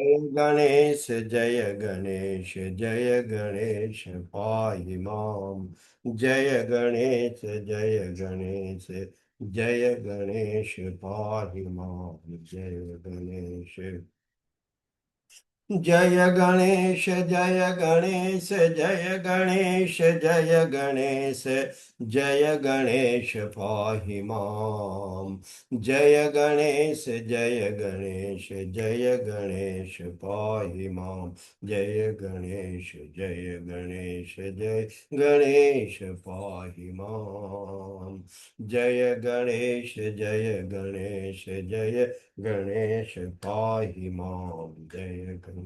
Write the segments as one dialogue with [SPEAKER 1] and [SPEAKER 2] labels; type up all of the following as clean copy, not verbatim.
[SPEAKER 1] जय गणेश जय गणेश पाहि माम। जय गणेश जय गणेश जय गणेश पाहि माम। जय गणेश जय गणेश जय गणेश जय गणेश जय गणेश जय गणेश पाहि माम। जय गणेश जय गणेश जय गणेश पाहि माम। जय गणेश जय गणेश जय गणेश पाहि माम। जय गणेश जय गणेश जय गणेश पाहि माम। जय गणेश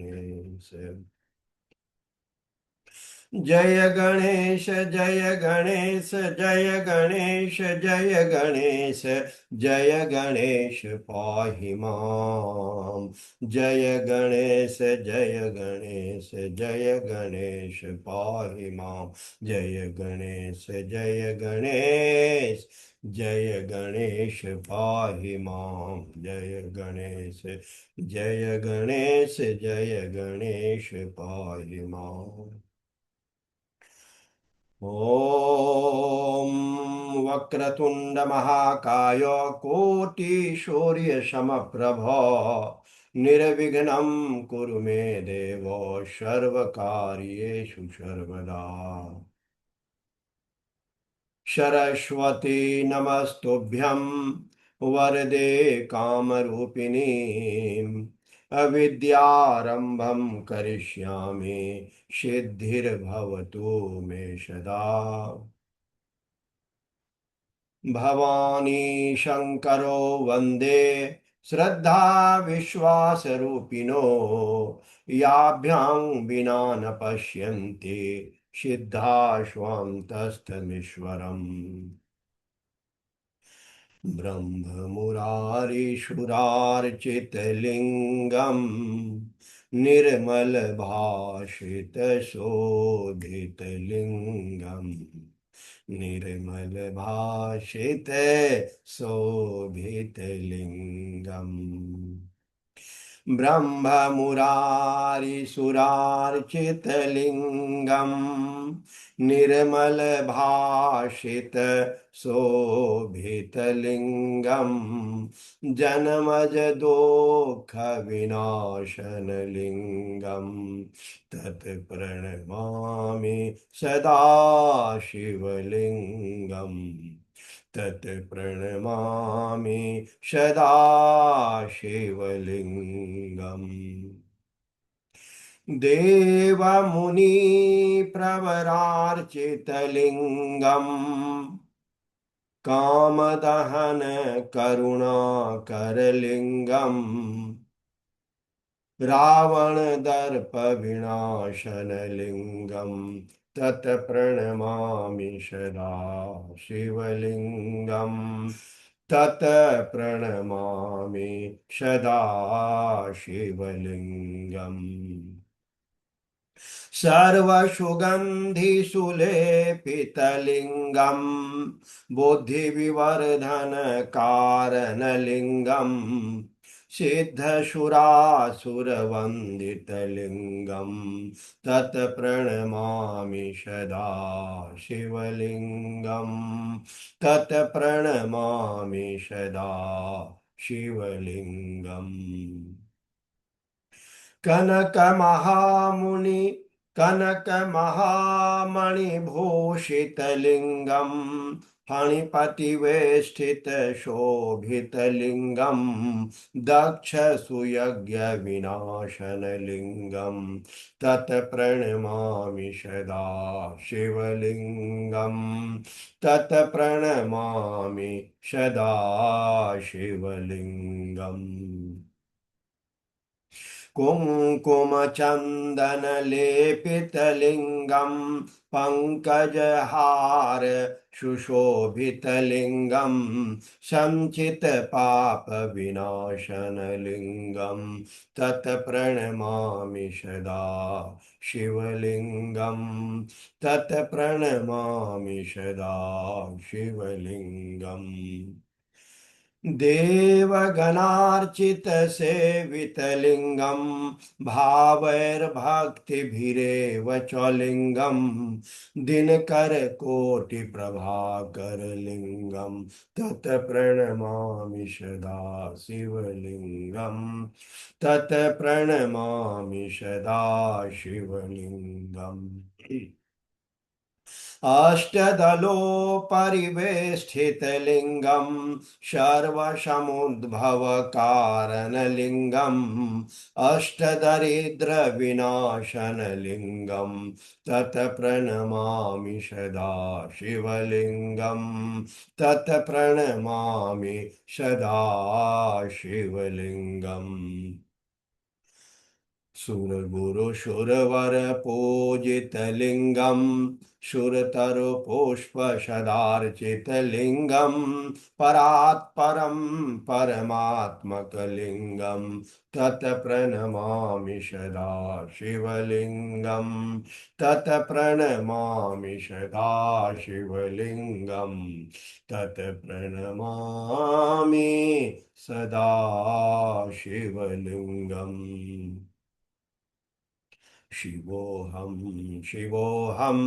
[SPEAKER 1] जय गणेश जय गणेश जय गणेश जय गणेश जय गणेश पाहि माम। जय गणेश जय गणेश जय गणेश पाहि माम। जय गणेश जय गणेश जय गणेश पाहि माम। जय गणेश जय गणेश जय गणेश पाहि माम। ॐ वक्रतुंड महाकाय कोटि सूर्य समप्रभ निर्विघ्नं कुरु मे देव सर्वकार्येषु सर्वदा। सरस्वती नमस्तुभ्यं वरदे कामरूपिणी अविद्यारंभं करिष्यामि सिद्धिर्भवतु मे सदा। भवानी शंकरो वंदे श्रद्धा विश्वास रूपिणो याभ्यां विना न पश्यन्ति सिद्धा स्वान्तस्थमीश्वरम्। ब्रह्ममुरारिसुरार्चितलिङ्गम् निर्मलभाषितशोभितलिङ्गम्। निर्मलभाषितशोभितलिङ्गम्। ब्रह्ममुरारिसुरार्चितलिङ्गम् निर्मलभाषित शोभितलिङ्गम्। जनमज दुःखविनाशनलिङ्गम् तत्प्रणमामि सदा शिवलिङ्गम्। तत्प्रणमामि सदा शिवलिङ्गम्। देवमुनिप्रवरार्चितलिङ्गम् कामदहन करुणाकरलिङ्गम्। रावणदर्पविनाशनलिङ्गम् तत्प्रणमामि सदा शिवलिङ्गम्। तत्प्रणमामि सदा शिवलिङ्गम्। सर्वसुगन्धिसुलेपितलिङ्गम् बुद्धिविवर्धनकारणलिङ्गम् सिद्धसुरासुरवन्दितलिङ्गम् तत्प्रणमामि सदा शिवलिङ्गम्। तत्प्रणमामि सदा शिवलिङ्गम्। कनकमहामुनि कनकमहामणिभूषितलिङ्गम् फणिपतिवेष्टितशोभितलिङ्गम् दक्षसुयज्ञविनाशनलिङ्गम् तत्प्रणमामि सदा शिवलिङ्गम्। तत्प्रणमामि सदा शिवलिङ्गम्। कुङ्कुमचन्दनलेपितलिङ्गम् पङ्कजहार सुशोभितलिङ्गम् सञ्चितपापविनाशनलिङ्गम् तत्प्रणमामि सदा शिवलिङ्गम्। तत्प्रणमामि सदा शिवलिङ्गम्। देवगणार्चित सेवितलिङ्गं भावैर्भक्तिभिरेव च लिङ्गं दिनकरकोटिप्रभाकरलिङ्गं तत् प्रणमामि सदा शिवलिङ्गं तत् प्रणमामि सदा शिवलिङ्गम् अष्टदलोपरिवेष्टितलिङ्गं सर्वसमुद्भवकारणलिङ्गम् अष्टदरिद्रविनाशनलिङ्गं तत् प्रणमामि सदा शिवलिङ्गं तत् प्रणमामि सदा शिवलिङ्गम् सुरगुरुसुरवर पूजितलिङ्गं सुरतरुपुष्पसदार्चितलिङ्गं परात्परं परमात्मकलिङ्गं तत् प्रणमामि सदा शिवलिङ्गं तत् प्रणमामि सदा शिवलिङ्गं तत् प्रणमामि सदा शिवलिङ्गम् शिवोऽहं शिवोऽहं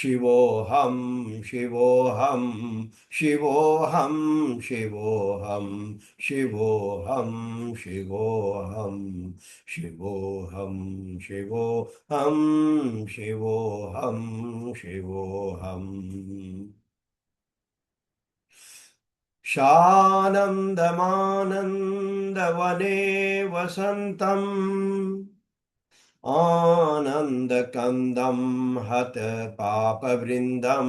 [SPEAKER 1] शिवोऽहं शिवोऽहं शिवोऽहं शिवोऽहं शिवोऽहं शिवोऽहं शिवोऽहं शिवोऽहं शिवोऽहं शिवोऽहम् शानन्दमानन्दवने वसन्तम् आनन्दकन्दं हतपापवृन्दं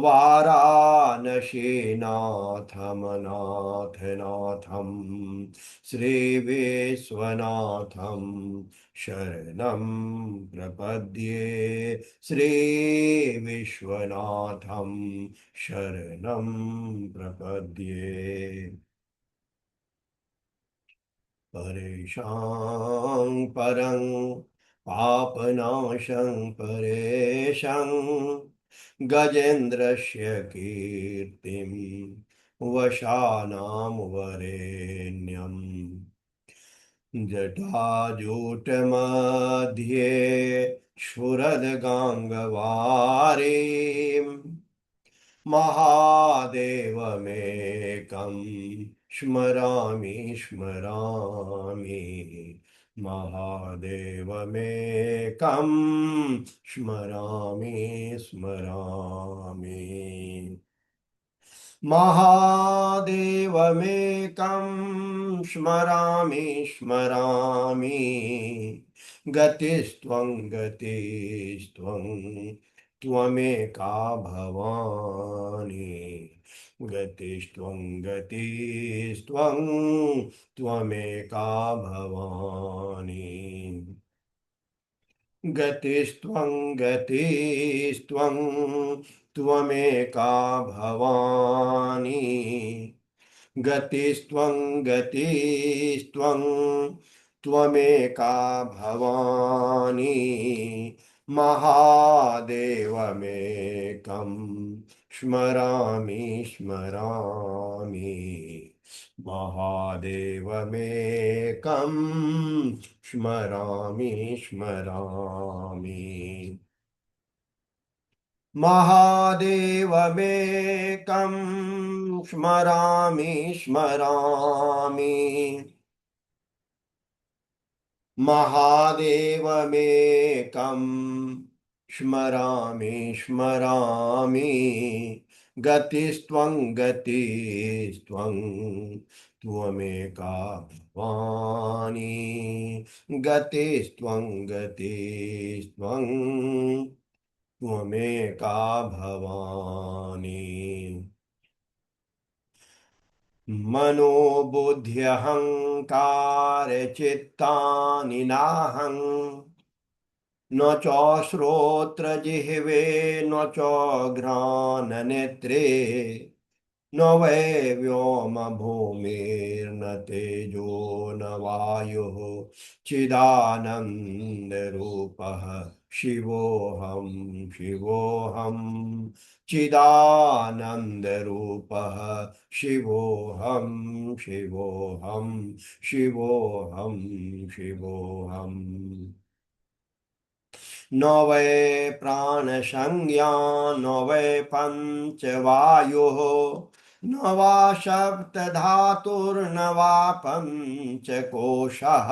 [SPEAKER 1] वाराणसीनाथमनाथनाथं श्रीविश्वनाथं शरणं प्रपद्ये श्रीविश्वनाथं शरणं प्रपद्ये परेशां परं पापनाशं परेशं गजेन्द्रस्य कीर्तिं वशानां वरेण्यम् जटाजूटमध्ये स्फुरद्गाङ्गवारीम् महादेवमेकं स्मरामि स्मरामि महादेवमेकं स्मरामि स्मरामि महादेवमेकं स्मरामि स्मरामि गतिस्त्वं गतिस्त्वं त्वमेका भवानी गतिस्त्वं गतिस्त्वं त्वमेका भवानी गतिस्त्वं गतिस्त्वं त्वमेका भवानी गतिस्त्वं गतिस्त्वं त्वमेका भवानी महादेवमेकं स्मरामि स्मरामि महादेवमेकं स्मरामि स्मरामि महादेवमेकं स्मरामि स्मरामि महादेवमेकं स्मरामि स्मरामि गतिस्त्वं गतिस्त्वं त्वमेका भवानी गतिस्त्वं गतिस्त्वं त्वमेका भवानी मनोबुद्ध्यहंकार चित्तानि नाहं न च श्रोत्रजिह्वे न च घ्राणनेत्रे न वै व्योम भूमिर्न तेजो न वायुः चिदानन्दरूपः शिवोऽहं शिवोऽहं चिदानन्दरूपः शिवोऽहं शिवोऽहं शिवोऽहं शिवोऽहम् न वै प्राणसंज्ञा न वै पञ्चवायुः न वा सप्तधातुर्न वा पञ्चकोशः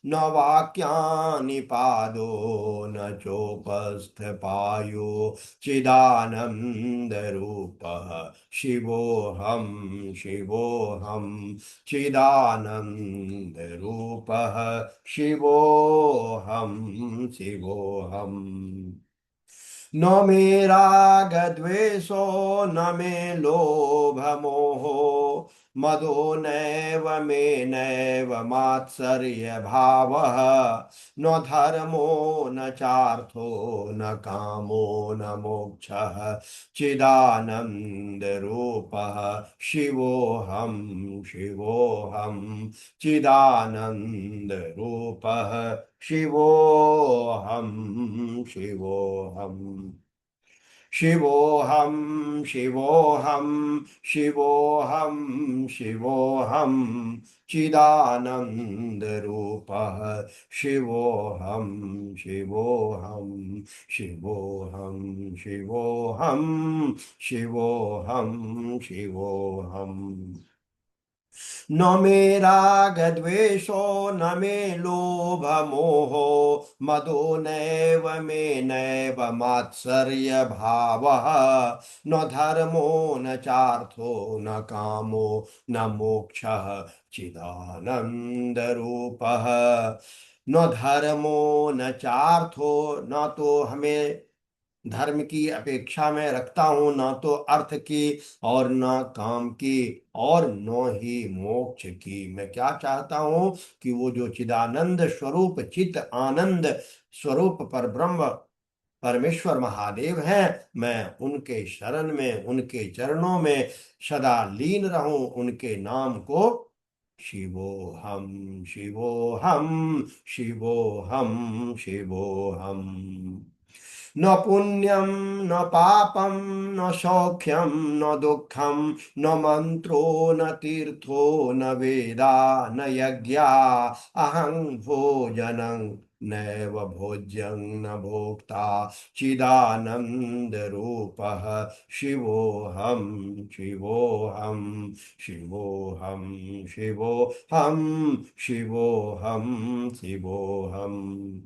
[SPEAKER 1] न वाक्यानि पादो न चोपस्थपायो चिदानन्दरूपः शिवोऽहं शिवोऽहं चिदानन्दरूपः शिवोऽहं शिवोऽहम् न मे रागद्वेषो न मे लोभमोहो मदो नैव मे नैव मात्सर्यभावः न धर्मो न चार्थो न कामो न मोक्षः चिदानन्दरूपः शिवोऽहं शिवोऽहं चिदानन्दरूपः शिवोऽहं शिवोऽहम् शिवोऽहं शिवोऽहं शिवोऽहं शिवोऽहं चिदानन्दरूपः शिवोऽहं शिवोऽहं शिवोऽहं शिवोऽहं शिवोऽहं शिवोऽहम् न मे रागद्वेषो न मे लोभमोहो मदो नैव मे नैव मात्सर्यभावः न धर्मो न चार्थो न कामो न मोक्षः चिदानन्दरूपः न धर्मो न चार्थो न तो हमें धर्म की अपेक्षा में रखता हूं, न तो अर्थ की और न काम की और न ही मोक्ष की। मैं क्या चाहता हूं कि वो जो चिदानंद स्वरूप चित आनंद स्वरूप पर ब्रह्म परमेश्वर महादेव हैं, मैं उनके शरण में उनके चरणों में सदा लीन रहूं, उनके नाम को शिवोहम शिवोहम शिवोहम शिवोहम न पुण्यं न पापं न सौख्यं न दुःखं न मन्त्रो न तीर्थो न वेदा न यज्ञा अहं भोजनं नैव भोज्यं न भोक्ता चिदानन्दरूपः शिवोऽहं शिवोऽहं शिवोऽहं शिवोऽहं शिवोऽहं शिवोऽहम्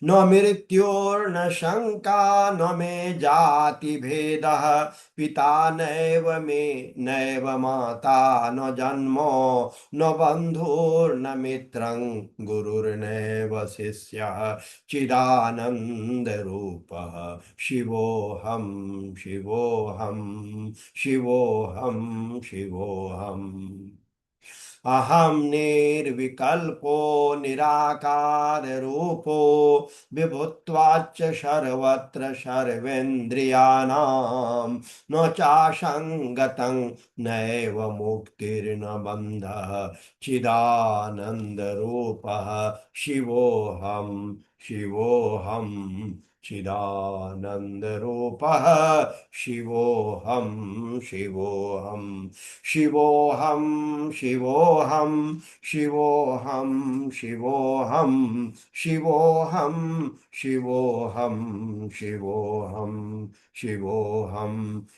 [SPEAKER 1] न मृत्योर्न शङ्का न मे जातिभेदः पिता नैव मे नैव माता न जन्म न बन्धुर्न मित्रं गुरुर्नैव शिष्यः चिदानन्दरूपः शिवोऽहं शिवोऽहं शिवोऽहं शिवोऽहम् अहं निर्विकल्पो निराकार रूपो विभुत्वाच्च सर्वत्र सर्वेन्द्रियाणां न चासङ्गतं नैव मुक्तिर्न बन्धः चिदानन्दरूपः शिवोऽहं शिवोऽहं चिदानन्दरूपः शिवोऽहं शिवोऽहं शिवोऽहं शिवोऽहं शिवोऽहं शिवोऽहं शिवोऽहं शिवोऽहं शिवोऽहं शिवोऽहं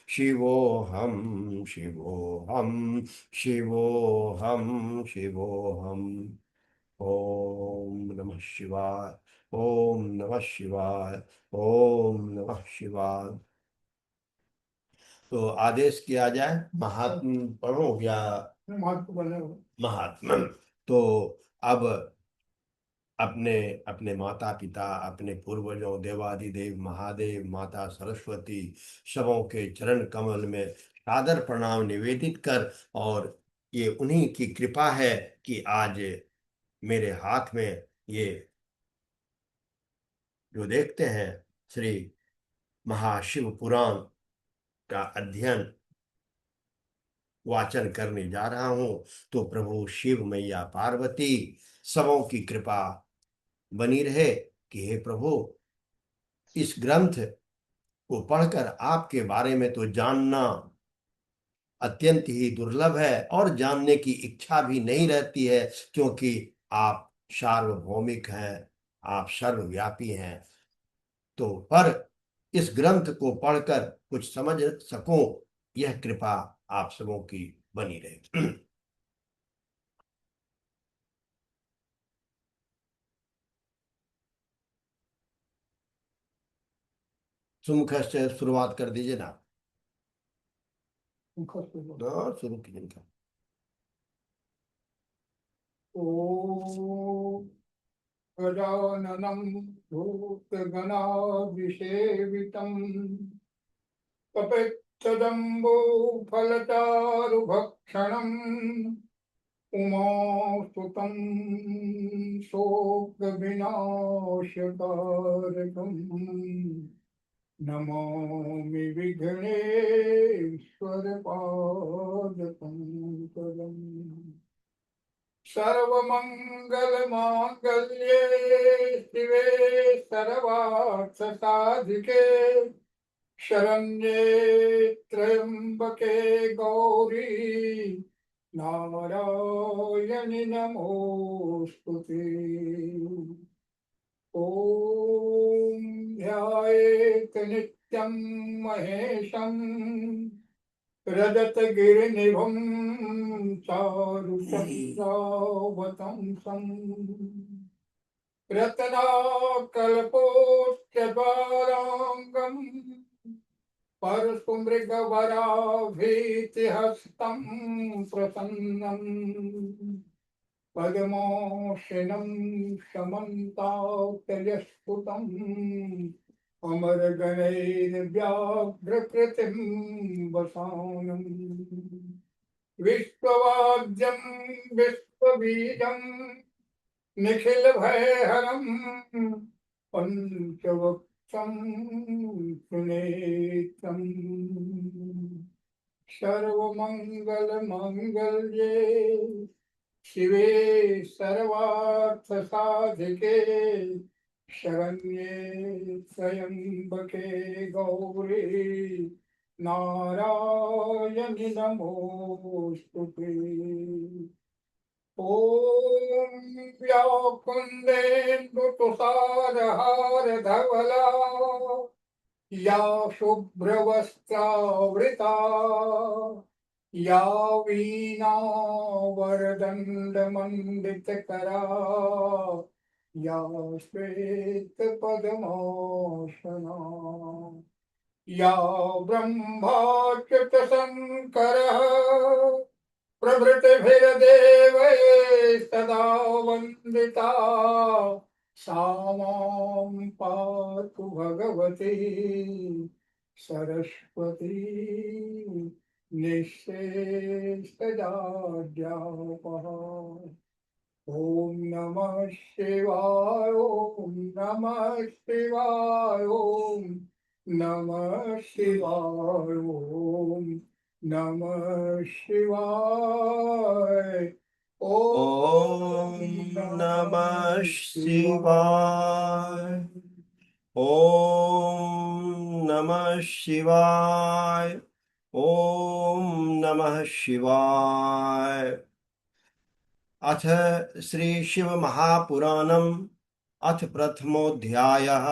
[SPEAKER 1] शिवोऽहं शिवोऽहं शिवोऽहं शिवोऽहम् ॐ नमः शिवाय। ॐ नमः शिवाय। ॐ नमः शिवाय। तो आदेश किया जाए, महात्म पढ़ो या महात्मा। तो अब अपने अपने माता पिता, अपने पूर्वजों, देवादिदेव महादेव, माता सरस्वती, सबों के चरण कमल में सादर प्रणाम निवेदित कर, और ये उन्हीं की कृपा है कि आज मेरे हाथ में ये जो देखते हैं श्री महाशिव पुराण का अध्ययन वाचन करने जा रहा हूं। तो प्रभु शिव मैया पार्वती सबों की कृपा बनी रहे कि हे प्रभु, इस ग्रंथ को पढ़कर आपके बारे में तो जानना अत्यंत ही दुर्लभ है, और जानने की इच्छा भी नहीं रहती है, क्योंकि आप सार्वभौमिक हैं, आप सर्वव्यापी हैं। तो पर इस ग्रंथ को पढ़कर कुछ समझ सकूं, यह कृपा आप सबों की बनी रहे। सुमुख से शुरुआत कर दीजिए ना। हाँ, शुरू कीजिए ना।
[SPEAKER 2] ॐ गजाननं भूतगणाभिषेवितं कपित्थजम्बूफलचारुभक्षणम् उमासुतं शोकविनाशकारकम् नमामि विघ्नेश्वरपादपङ्कजम्। सर्वमङ्गलमाङ्गल्ये शिवे सर्वार्थसाधिके शरण्ये त्र्यम्बके गौरी नारायणि नमोऽस्तु ते। ॐ ध्यायेत् नित्यं महेशम् रजतगिरिनिभं चारुचन्द्रावतंसम् रत्नाकल्पोच्चद्वाराङ्गम् परशुमृगवराभीतिहस्तं प्रसन्नम् पद्मोषिनं समन्तात् अमरगणैर्व्याघ्रकृतिं वसानम् विश्ववाद्यं विश्वबीजं निखिलभयहरं पञ्चवक्त्रं त्रिनेत्रम् सर्वमङ्गलमाङ्गल्ये शिवे सर्वार्थसाधिके शरण्ये त्र्यम्बके गौरी नारायणि नमोऽस्तु ते। ॐ व्याकुन्देन्दुतुषारहारधवला या शुभ्रवस्त्रावृता या वीणावरदण्डमण्डितकरा या श्वेतपद्मासना या ब्रह्माच्युतशङ्करः प्रभृतिभिर्देवैः सदा वन्दिता सा मां पातु भगवती सरस्वती निःशेषजाड्यापः। ॐ नमः शिवाय ॐ नमः शिवाय ॐ नमः शिवाय ॐ नमः शिवाय ॐ
[SPEAKER 1] ओम नमः
[SPEAKER 2] नमः
[SPEAKER 1] शिवाय।
[SPEAKER 2] शिवाय।
[SPEAKER 1] ओम नमः शिवाय। ओम नमः शिवाय। अथ श्री शिव महापुराणम। अथ प्रथमोध्यायः।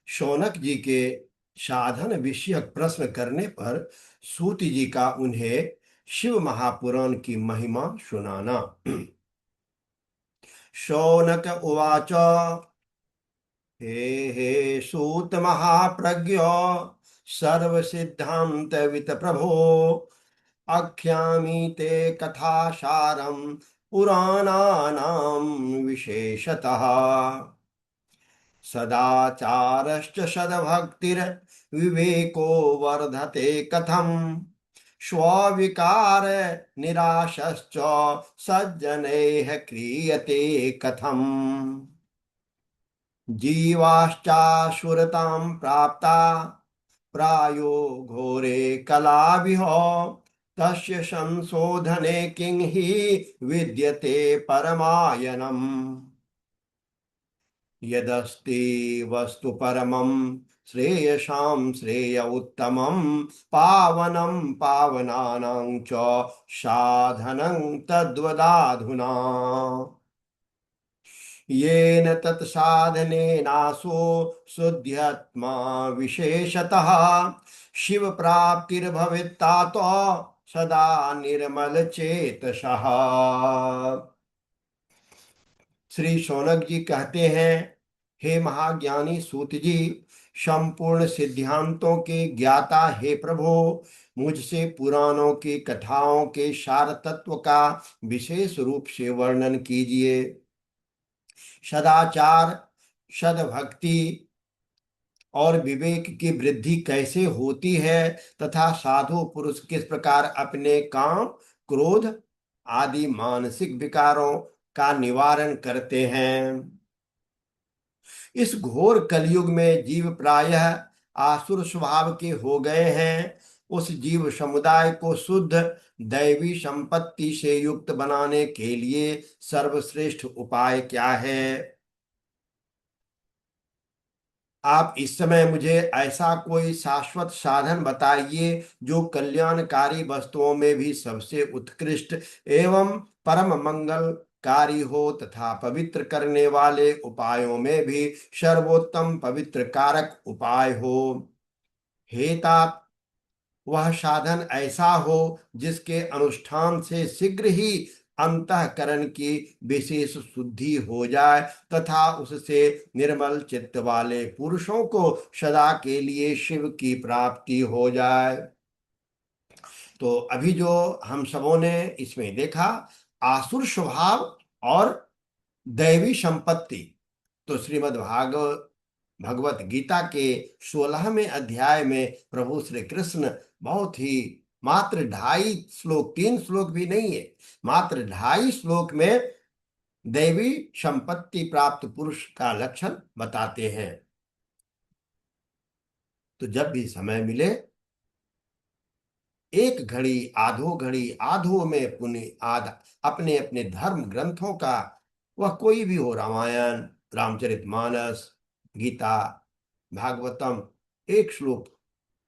[SPEAKER 1] शौनक जी के साधन विषयक प्रश्न करने पर सूत जी का उन्हें शिव महापुराण की महिमा सुनाना। शौनक उवाच। हे सूत महाप्रज्ञ, सर्व सिद्धांत वित प्रभो, आख्यामि ते कथासारं पुराणानां विशेषतः। सदाचारश्च सद्भक्तिर्विवेको वर्धते कथम्, स्वविकार निराशश्च सज्जनैः क्रियते कथम्। जीवाश्चासुरतां प्राप्ता प्रायो घोरे कलाविह, तस्य संशोधने किं हि विद्यते परमायनम्। यदस्ति वस्तु परमं श्रेयसां श्रेय उत्तमं पावनं पावनानां च साधनं तद्वदाधुना। येन तत्साधनेनासो शुद्ध्यात्मा विशेषतः शिव प्राप्तिर्भवेत्तातो सदा निर्मल चेतसः। श्री शौनक जी कहते हैं, हे महाज्ञानी सूत जी, संपूर्ण सिद्धांतों के ज्ञाता हे प्रभु, मुझसे पुराणों की कथाओं के सार तत्व का विशेष रूप से वर्णन कीजिए। सदाचार, सद्भक्ति और विवेक की वृद्धि कैसे होती है तथा साधु पुरुष किस प्रकार अपने काम, क्रोध आदि मानसिक विकारों का निवारण करते हैं। इस घोर कलयुग में जीव प्रायः आसुर स्वभाव के हो गए हैं। उस जीव समुदाय को शुद्ध दैवी संपत्ति से युक्त बनाने के लिए सर्वश्रेष्ठ उपाय क्या है? आप इस समय मुझे ऐसा कोई शाश्वत साधन बताइए जो कल्याणकारी वस्तुओं में भी सबसे उत्कृष्ट एवं परम मंगलकारी हो तथा पवित्र करने वाले उपायों में भी सर्वोत्तम पवित्र कारक उपाय हो। हे तात, वह साधन ऐसा हो जिसके अनुष्ठान से शीघ्र ही अंतःकरण की विशेष शुद्धि हो जाए तथा उससे निर्मल चित्त वाले पुरुषों को सदा के लिए शिव की प्राप्ति हो जाए। तो अभी जो हम सबों ने इसमें देखा, आसुर स्वभाव और दैवी संपत्ति, तो श्रीमद् भगवत गीता के 16वें अध्याय में प्रभु श्री कृष्ण बहुत ही मात्र 2.5 श्लोक, 3 श्लोक भी नहीं है, मात्र 2.5 श्लोक में दैवी संपत्ति प्राप्त पुरुष का लक्षण बताते हैं। तो जब भी समय मिले, एक घड़ी आधो में पुण्य आध अपने अपने धर्म ग्रंथों का, वह कोई भी हो, रामायण, रामचरितमानस, गीता, भागवतम, एक श्लोक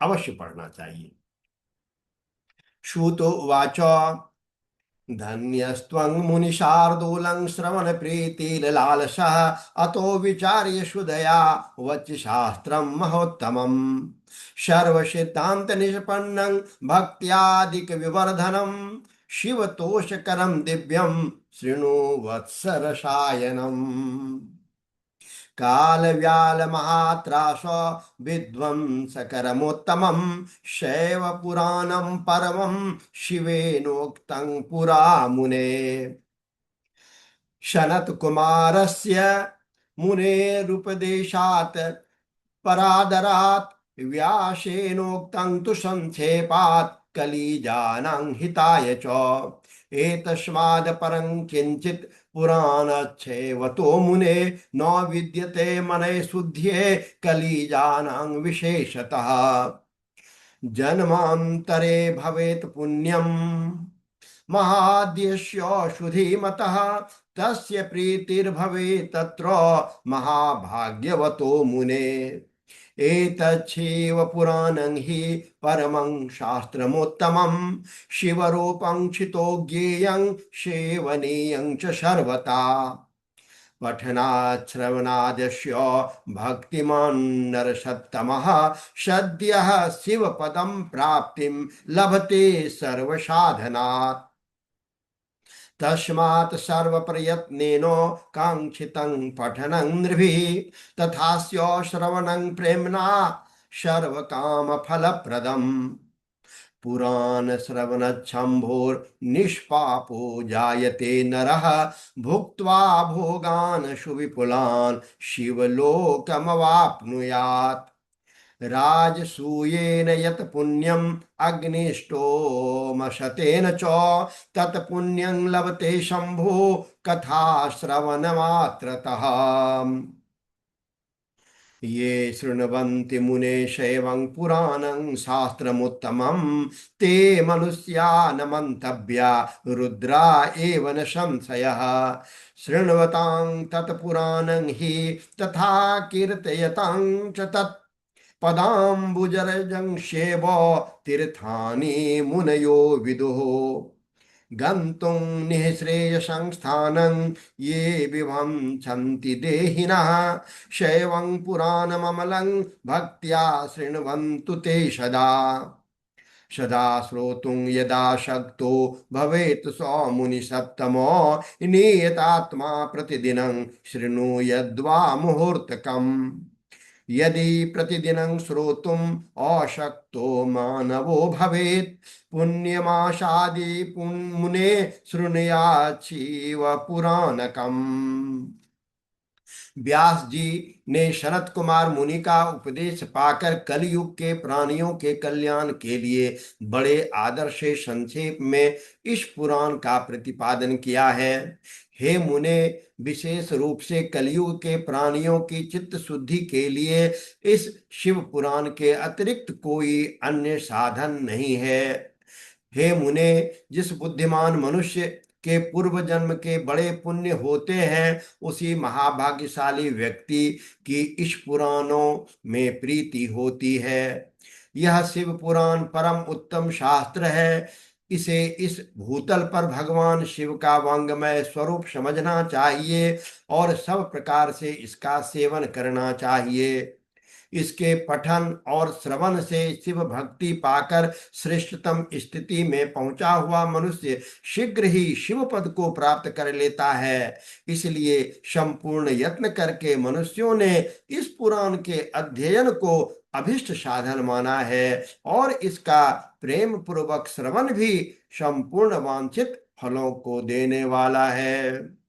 [SPEAKER 1] अवश्य पढ़ना चाहिए। श्रुतो उवाच धन्यस्त्वं मुनिशार्दूलं श्रवणप्रीतिर्लालसः अतो विचार्य सुधया वच्शास्त्रं महोत्तमम् सर्वसिद्धान्तनिष्पन्नं भक्त्यादिकविवर्धनं शिवतोषकरं दिव्यं शृणु वत्स रसायनम्। काल व्याल महात्रास विध्वंसकरमोत्तमं शैव पुराणं परमं शिवेनोक्तं पुरा मुने। सनत कुमारस्य मुनेरुपदेशात् परादरात् व्यासेनोक्तं तु संक्षेपात् कलिजानां हिताय च। एतस्माद् परं किंचित् पुराणच्छेवतो मुने न विद्यते मनये शुद्ध्ये कलिजानां विशेषतः। जन्मान्तरे भवेत् पुण्यं महाद्यस्य शुधिमतः तस्य प्रीतिर्भवेत् तत्र महाभाग्यवतो मुने। एतच्छैव पुराणं हि परमं शास्त्रमोत्तमं शिवरूपं छितो ज्ञेयं सेवनीयं च सर्वथा। पठनात् श्रवणादस्य भक्तिमान् नरसत्तमः सद्यः शिवपदं प्राप्तिं लभते सर्वसाधनात्। तस्मात् सर्वप्रयत्नेन काङ्क्षितं पठनं नृभिः तथास्य श्रवणं प्रेम्णा सर्वकामफलप्रदम्। पुराण श्रवणच्छम्भोर्निष्पापो जायते नरः भुक्त्वा भोगान् सुविपुलान् शिवलोकमवाप्नुयात्। राजसूयेन यत् पुण्यम् अग्निष्टोमशतेन च तत् पुण्यं लभते शंभो कथा श्रवण मात्रतः। ये शृण्वन्ति मुने शैवं पुराणं शास्त्रमुत्तमं ते मनुष्या न मन्तव्या रुद्रा एव न संशयः। शृण्वतां तत्पुराणं हि तथा कीर्तयतां च तत् पदाम्बुजरजंशेव तीर्थानि मुनयो विदुः। गन्तुं निःश्रेयसं स्थानं ये विवञ्चन्ति देहिनः शैवं पुराणममलं भक्त्या शृण्वन्तु ते सदा। सदा श्रोतुं यदा शक्तो भवेत् स मुनिसत्तमो नियतात्मा प्रतिदिनं शृणुयद्वा मुहूर्तकम्। यदि प्रतिदिनं श्रोतुम् अशक्तो मानवो भवेत् पुण्यमाशादि मुने शृणुयाच्छीव पुराणकम्। व्यास जी ने शरत कुमार मुनि का उपदेश पाकर कलयुग के प्राणियों के कल्याण के लिए बड़े आदर से संक्षेप में इस पुराण का प्रतिपादन किया है। हे मुने, विशेष रूप से कलयुग के प्राणियों की चित्त शुद्धि के लिए इस शिव पुराण के अतिरिक्त कोई अन्य साधन नहीं है। हे मुने, जिस बुद्धिमान मनुष्य के पूर्व जन्म के बड़े पुण्य होते हैं, उसी महाभाग्यशाली व्यक्ति की इस पुराणों में प्रीति होती है। यह शिव पुराण परम उत्तम शास्त्र है। इसे इस भूतल पर भगवान शिव का वांगमय स्वरूप समझना चाहिए और सब प्रकार से इसका सेवन करना चाहिए। इसके पठन और श्रवण से शिव भक्ति पाकर श्रेष्ठतम स्थिति में पहुंचा हुआ मनुष्य शीघ्र ही शिव पद को प्राप्त कर लेता है। इसलिए संपूर्ण यत्न करके मनुष्यों ने इस पुराण के अध्ययन को अभिष्ट साधन माना है और इसका प्रेम पूर्वक श्रवण भी संपूर्ण वांछित फलों को देने वाला है।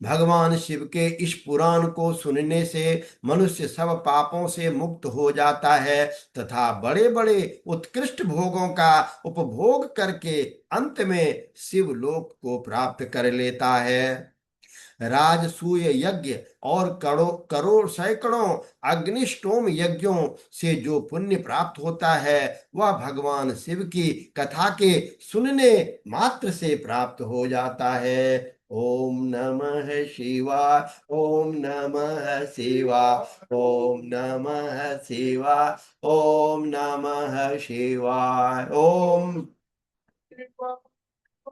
[SPEAKER 1] भगवान शिव के इस पुराण को सुनने से मनुष्य सब पापों से मुक्त हो जाता है तथा बड़े बड़े उत्कृष्ट भोगों का उपभोग करके अंत में शिव लोक को प्राप्त कर लेता है। राजसूय यज्ञ और करोड़ करोड़ सैकड़ों अग्निष्टोम यज्ञों से जो पुण्य प्राप्त होता है वह भगवान शिव की कथा के सुनने मात्र से प्राप्त हो जाता है। ओम नमः शिवाय। ओम नमः शिवाय। ओम नमः शिवाय। ओम नमः शिवाय। ओम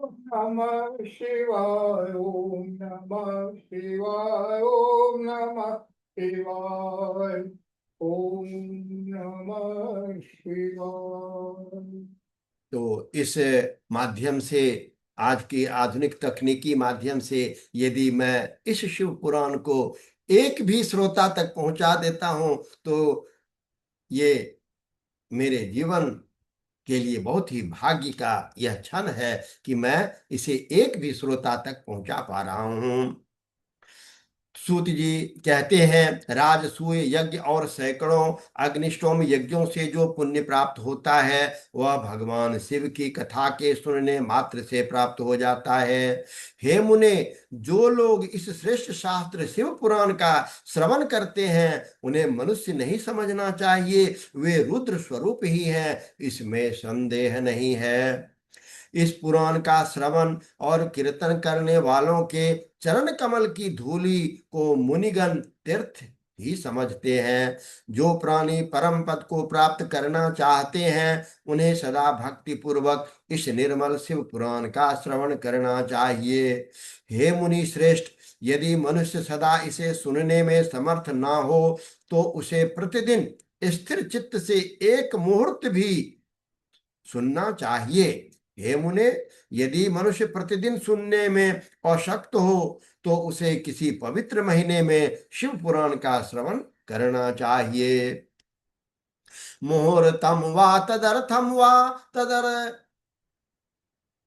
[SPEAKER 2] नमः शिवाय ओम नमः शिवाय ओम नमः शिवाय ओम नमः शिवाय।
[SPEAKER 1] तो इस माध्यम से, आज की आधुनिक तकनीकी माध्यम से, यदि मैं इस शिव पुराण को एक भी श्रोता तक पहुंचा देता हूं तो ये मेरे जीवन के लिए बहुत ही भाग्य का यह क्षण है कि मैं इसे एक भी श्रोता तक पहुंचा पा रहा हूं। सूत जी कहते हैं, राजसूय यज्ञ और सैकड़ों अग्निष्टोम यज्ञों से जो पुण्य प्राप्त होता है वह भगवान शिव की कथा के सुनने मात्र से प्राप्त हो जाता है। हे मुने, जो लोग इस श्रेष्ठ शास्त्र शिव पुराण का श्रवण करते हैं उन्हें मनुष्य नहीं समझना चाहिए, वे रुद्र स्वरूप ही हैं, इसमें संदेह नहीं है। इस पुराण का श्रवण और कीर्तन करने वालों के चरण कमल की धूलि को मुनिगण तीर्थ ही समझते हैं। जो प्राणी परम पद को प्राप्त करना चाहते हैं उन्हें सदा भक्ति पूर्वक इस निर्मल शिव पुराण का श्रवण करना चाहिए। हे मुनि श्रेष्ठ, यदि मनुष्य सदा इसे सुनने में समर्थ ना हो तो उसे प्रतिदिन स्थिर चित्त से एक मुहूर्त भी सुनना चाहिए। हे मुने, यदि मनुष्य प्रतिदिन सुनने में अशक्त हो तो उसे किसी पवित्र महीने में शिव पुराण का श्रवण करना चाहिए। मुहूर्तम वा तदर्थम वा तदर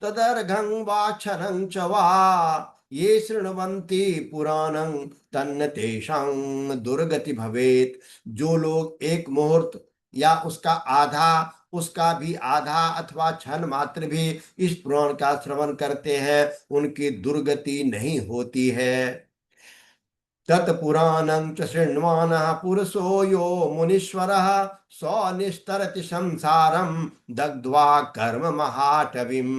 [SPEAKER 1] तदर्घं वा क्षरं च वा ये शृण्वन्ति पुराणं तन्न तेषां दुर्गति भवेत्। जो लोग एक मुहूर्त या उसका आधा, उसका भी आधा अथवा क्षण मात्र भी इस पुराण का श्रवण करते हैं उनकी दुर्गति नहीं होती है। तत्पुराणं च शृण्वानः पुरुषो यो मुनीश्वरः स निस्तरति संसारं दग्ध्वा कर्म महाटवीम।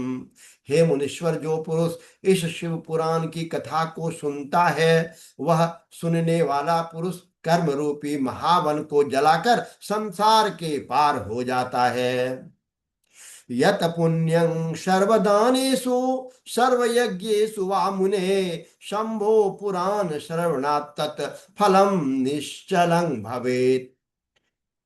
[SPEAKER 1] हे मुनीश्वर, जो पुरुष इस शिव पुराण की कथा को सुनता है, वह सुनने वाला पुरुष कर्म रूपी महावन को जलाकर संसार के पार हो जाता है। यत पुण्यं सर्वदानेषु सर्वयज्ञेषु वा मुने शंभो पुराण श्रवणात् तत् फलम निश्चलं भवेत्।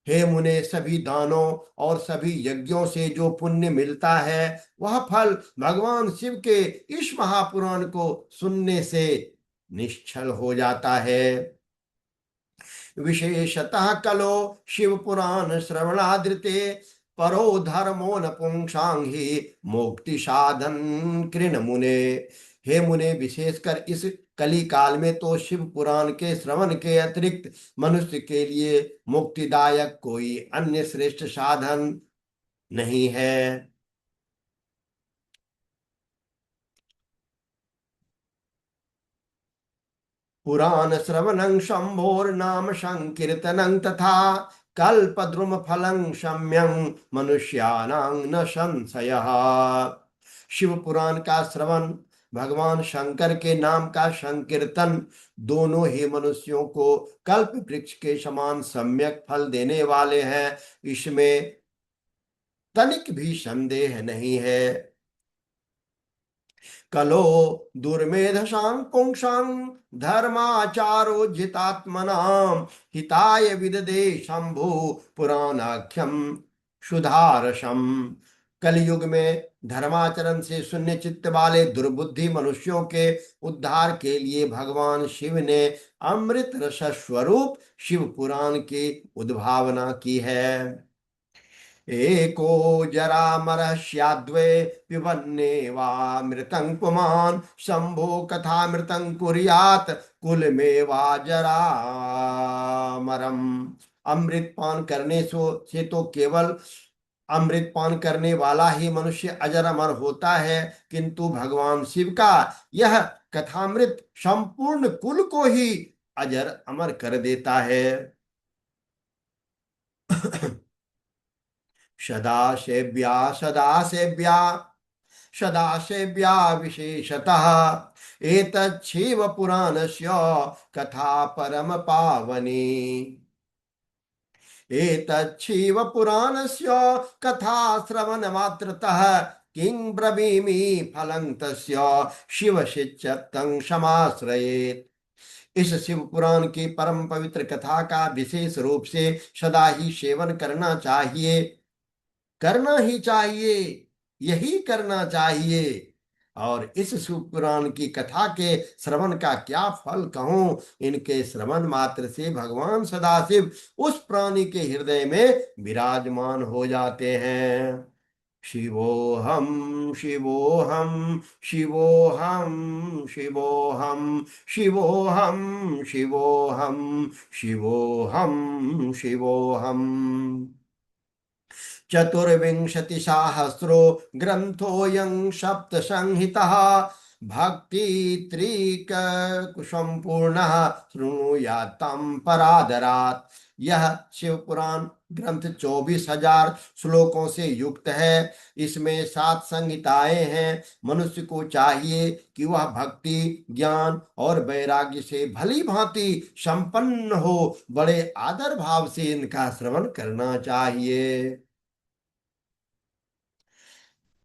[SPEAKER 1] हे मुने, सभी दानों और सभी यज्ञों से जो पुण्य मिलता है, वह फल भगवान शिव के इस महापुराण को सुनने से निश्चल हो जाता है। विशेषतः कलो शिव पुराण श्रवणादृते परो धर्मो न पुंसां ही मोक्ति साधन कृण मुने। हे मुने, विशेषकर इस कली काल में तो शिव पुराण के श्रवण के अतिरिक्त मनुष्य के लिए मुक्तिदायक कोई अन्य श्रेष्ठ साधन नहीं है। पुराण श्रवणं शंभोर्नाम संकीर्तनं तथा कल्पद्रुम फलं शम्यं मनुष्याणां न संशयः। शिव पुराण का श्रवण, भगवान शंकर के नाम का संकीर्तन, दोनों ही मनुष्यों को कल्प वृक्ष के समान सम्यक फल देने वाले हैं, इसमें तनिक भी संदेह नहीं है। कलो दुर्मेधसां पुंसां धर्माचारो जितात्मनां हिताय विददे शंभु पुराणाख्यम सुधारसम। कलयुग में धर्माचरण से शून्य चित्त वाले दुर्बुद्धि मनुष्यों के उद्धार के लिए भगवान शिव ने अमृत रस स्वरूप शिव पुराण की उद्भावना की है। एको जरामरस्याद्वै पिबन्ने वा मृतं पुमान् शंभो कथामृतं कुर्यात् कुल में वा जरामरम। अमृत पान करने से तो केवल अमृत पान करने वाला ही मनुष्य अजर अमर होता है, किंतु भगवान शिव का यह कथामृत संपूर्ण कुल को ही अजर अमर कर देता है। सदासेव्या सदासेव्या सदासेव्या विशेषतः एतच्छैव पुराणस्य कथा परम पावनी। एतच्छैव पुराणस्य कथा श्रवण मात्रतः किं ब्रवीमि फलं तस्य शिव शिच्यतं समाश्रयेत्। इस शिव पुराण की परम पवित्र कथा का विशेष रूप से सदा ही सेवन करना चाहिए, करना ही चाहिए, यही करना चाहिए। और इस शिव पुराण की कथा के श्रवण का क्या फल कहूं। इनके श्रवण मात्र से भगवान सदाशिव उस प्राणी के हृदय में विराजमान हो जाते हैं। शिवोहम शिवोहम शिवोहम शिवोहम शिवोहम शिवोहम शिवोहम शिवोहम। चतुर्विंशतिसहस्रो ग्रंथोऽयं सप्तसंहितः भक्ति त्रिक संपूर्णः शृणुयातं परादरात्। यह शिव पुराण ग्रंथ 24,000 श्लोकों से युक्त है। इसमें 7 संहिताएं हैं। मनुष्य को चाहिए कि वह भक्ति, ज्ञान और वैराग्य से भली भांति संपन्न हो, बड़े आदर भाव से इनका श्रवण करना चाहिए।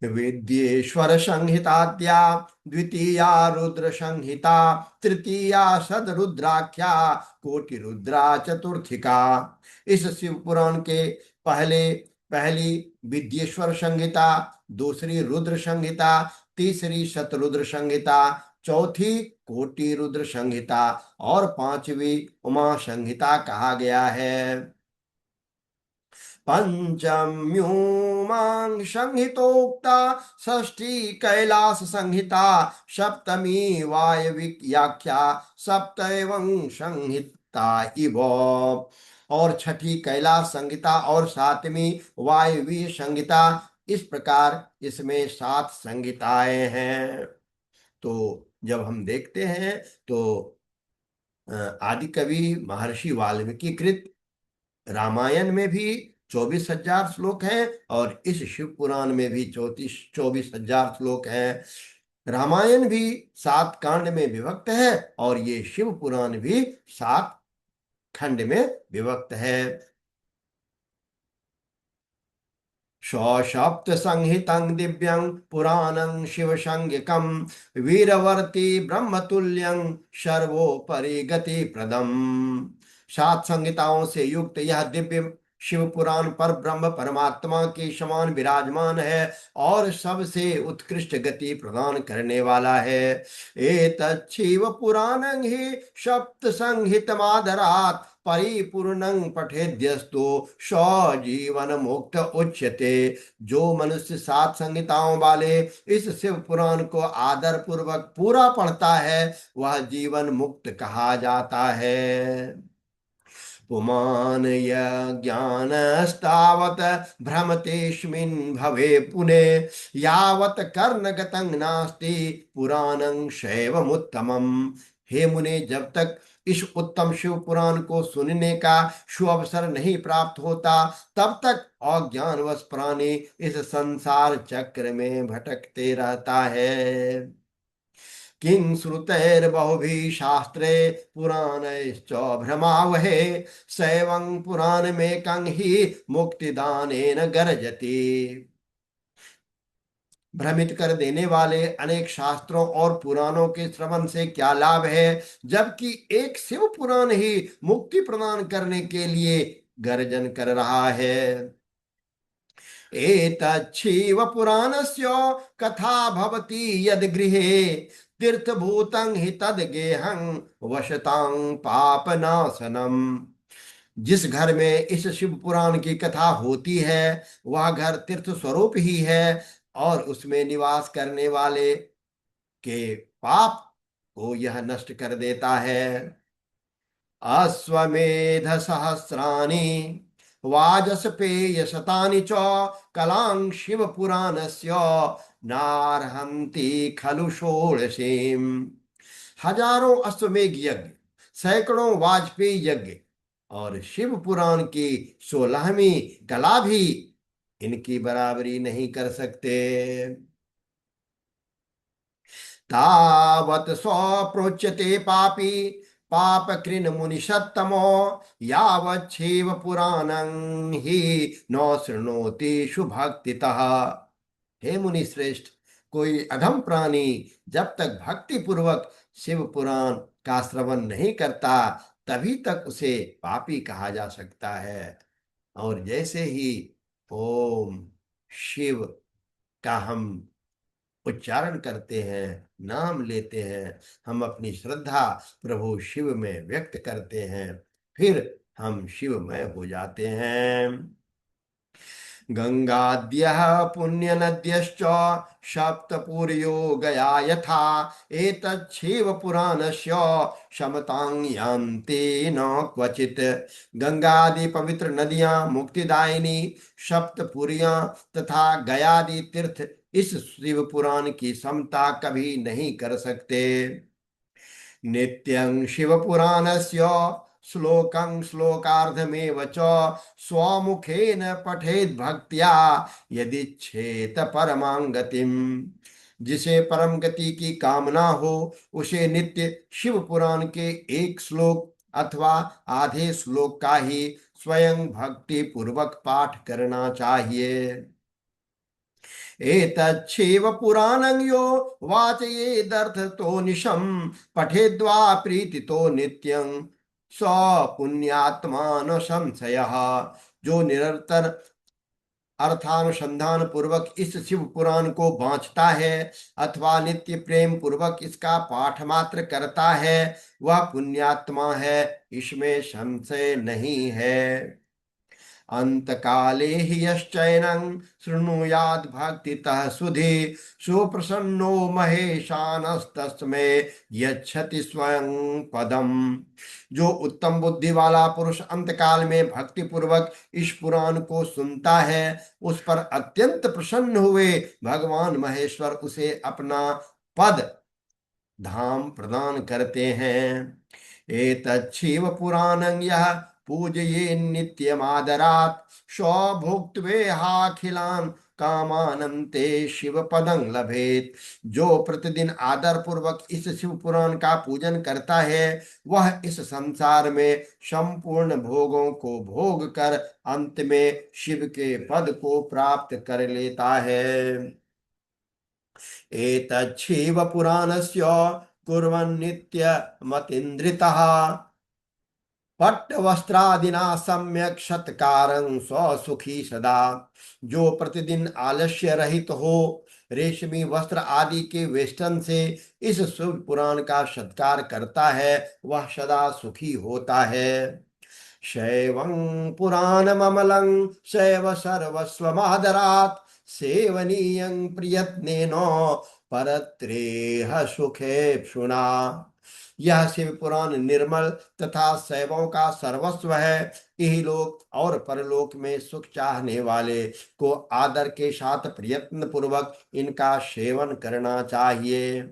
[SPEAKER 1] वेद्येश्वर संहिताद्या द्वितीया रुद्र संहिता तृतीया सदरुद्राख्या कोटि रुद्रा चतुर्थिका। इस शिव पुराण के पहले पहली विद्येश्वर संहिता, दूसरी रुद्र संहिता, तीसरी शतरुद्र संहिता, चौथी कोटि रुद्र संहिता और पांचवी उमा संहिता कहा गया है। पंचम्यूमां संहितोक्ता षष्ठी कैलास संहिता सप्तमी वायविक्याख्या सप्तैवं संहिता इव। और छठी कैलाश संहिता और सातवीं वायवी संहिता, इस प्रकार इसमें 7 संहिताएं हैं। तो जब हम देखते हैं तो आदि कवि महर्षि वाल्मीकि कृत रामायण में भी 24,000 श्लोक हैं, और इस शिव पुराण में भी 24,000 श्लोक हैं। रामायण भी 7 कांड में विभक्त है, और ये शिव पुराण भी 7 खंड में विभक्त है। सप्त संहितं दिव्यं पुराणं शिवसंज्ञकं वीरवर्ती ब्रह्मतुल्यं सर्वोपरि गति प्रदम। 7 संहिताओं से युक्त यह दिव्य शिव पुराण पर ब्रह्म परमात्मा के समान विराजमान है, और सबसे उत्कृष्ट गति प्रदान करने वाला है। एतत् शिव पुराणं हि सप्त संहितमादरात् परिपूर्णं पठेद्यस्तु स जीवन मुक्त उच्यते। जो मनुष्य 7 संहिताओं वाले इस शिव पुराण को आदर पूर्वक पूरा पढ़ता है, वह जीवन मुक्त कहा जाता है। पुमान यज्ञानस्तावत् भ्रमतेऽस्मिन् भवे पुने यावत् कर्णगतं नास्ति पुराणं शैवमुत्तमम्। हे मुने, जब तक इस उत्तम शिव पुराण को सुनने का सुअवसर नहीं प्राप्त होता, तब तक अज्ञानवश प्राणी इस संसार चक्र में भटकते रहता है। किं श्रुतैर्बहुभिः शास्त्रे पुराणैश्च भ्रमावहे सैवं पुराणमेकं हि मुक्तिदानेन गर्जति। भ्रमित कर देने वाले अनेक शास्त्रों और पुराणों के श्रवण से क्या लाभ है, जबकि एक शिव पुराण ही मुक्ति प्रदान करने के लिए गर्जन कर रहा है। एतच्छिव पुराणस्य कथा भवति यद गृहे तीर्थभूतं हि तद गेहं वशतां पापनाशनम। जिस घर में इस शिव पुराण की कथा होती है, वह घर तीर्थ स्वरूप ही है, और उसमें निवास करने वाले के पाप को यह नष्ट कर देता है। अश्वमेध सहस्राणि वाजस्पेय शतानि च कलां शिव पुराणस्य नार्हन्ति खलु षोडशीम्। हजारों अश्वमेध यज्ञ, सैकड़ों वाजपेयी यज्ञ और शिव पुराण की 16वीं कला भी इनकी बराबरी नहीं कर सकते। तावत् स्वप्रोच्यते पापी पाप कृन मुनि सत्तमो यावच्छैव पुराणं हि न शृणोति सुभक्तितः। हे मुनि श्रेष्ठ, कोई अधम प्राणी जब तक भक्ति पूर्वक शिव पुराण का श्रवण नहीं करता, तभी तक उसे पापी कहा जा सकता है। और जैसे ही ओम शिव का हम उच्चारण करते हैं, नाम लेते हैं, हम अपनी श्रद्धा प्रभु शिव में व्यक्त करते हैं, फिर हम शिवमय हो जाते हैं। गंगाद्यः पुण्यनद्यश्च सप्तपुर्यो गया यथा एतच्छैव पुराणस्य समतां यान्ति न क्वचित्। गंगादि पवित्र नदियां, मुक्तिदायिनी सप्तपुरियां तथा गयादि तीर्थ इस शिव पुराण की समता कभी नहीं कर सकते। नित्यं शिवपुराणस्य श्लोकं श्लोकार्धमेव च स्वमुखेन पठेद् भक्त्या यदिच्छेत परमां गतिम। जिसे परम गति की कामना हो, उसे नित्य शिव पुराण के एक श्लोक अथवा आधे श्लोक का ही स्वयं भक्ति पूर्वक पाठ करना चाहिए। एतच्छैव पुराणं यो वाचयेदर्थतो निशं पठेद्वा प्रीतितो नित्यं स पुण्यात्मा न संशयः। जो निरंतर अर्थानुसंधान पूर्वक इस शिव पुराण को बांचता है अथवा नित्य प्रेम पूर्वक इसका पाठ मात्र करता है, वह पुण्यात्मा है, इसमें संशय नहीं है। अंतकाले हि यश्चैनं शृणुयाद् भक्तितः सुधि सुप्रसन्नो महेशानस्तस्मै यच्छति स्वयं पदम। जो उत्तम बुद्धि वाला पुरुष अंतकाल में भक्ति पूर्वक इस पुराण को सुनता है, उस पर अत्यंत प्रसन्न हुए भगवान महेश्वर उसे अपना पद धाम प्रदान करते हैं। एतच्छिव पुराणं यः पूजये नित्यमादरात् सौभुक्त्वेहाखिलान् कामानन्ते शिव पदं लभेत। जो प्रतिदिन आदर पूर्वक इस शिव पुराण का पूजन करता है वह इस संसार में संपूर्ण भोगों को भोग कर अंत में शिव के पद को प्राप्त कर लेता है। एतच्छिव पुराणस्य कुर्वन्नित्यमतीन्द्रितः पट्टवस्त्रादिना सम्यक सत्कारं स्वसुखी सदा। जो प्रतिदिन आलस्य रहित हो रेशमी वस्त्र आदि के वेष्टन से इस शुभ पुराण का सत्कार करता है वह सदा सुखी होता है। शैवं पुराणममलं शैव सर्वस्वमादरात् सेवनीयं प्रयत्नेन परत्रेह सुखेप्सुना। यह शिव पुराण निर्मल तथा शैवों का सर्वस्व है। इहलोक और परलोक में सुख चाहने वाले को आदर के साथ प्रयत्न पूर्वक इनका सेवन करना चाहिए।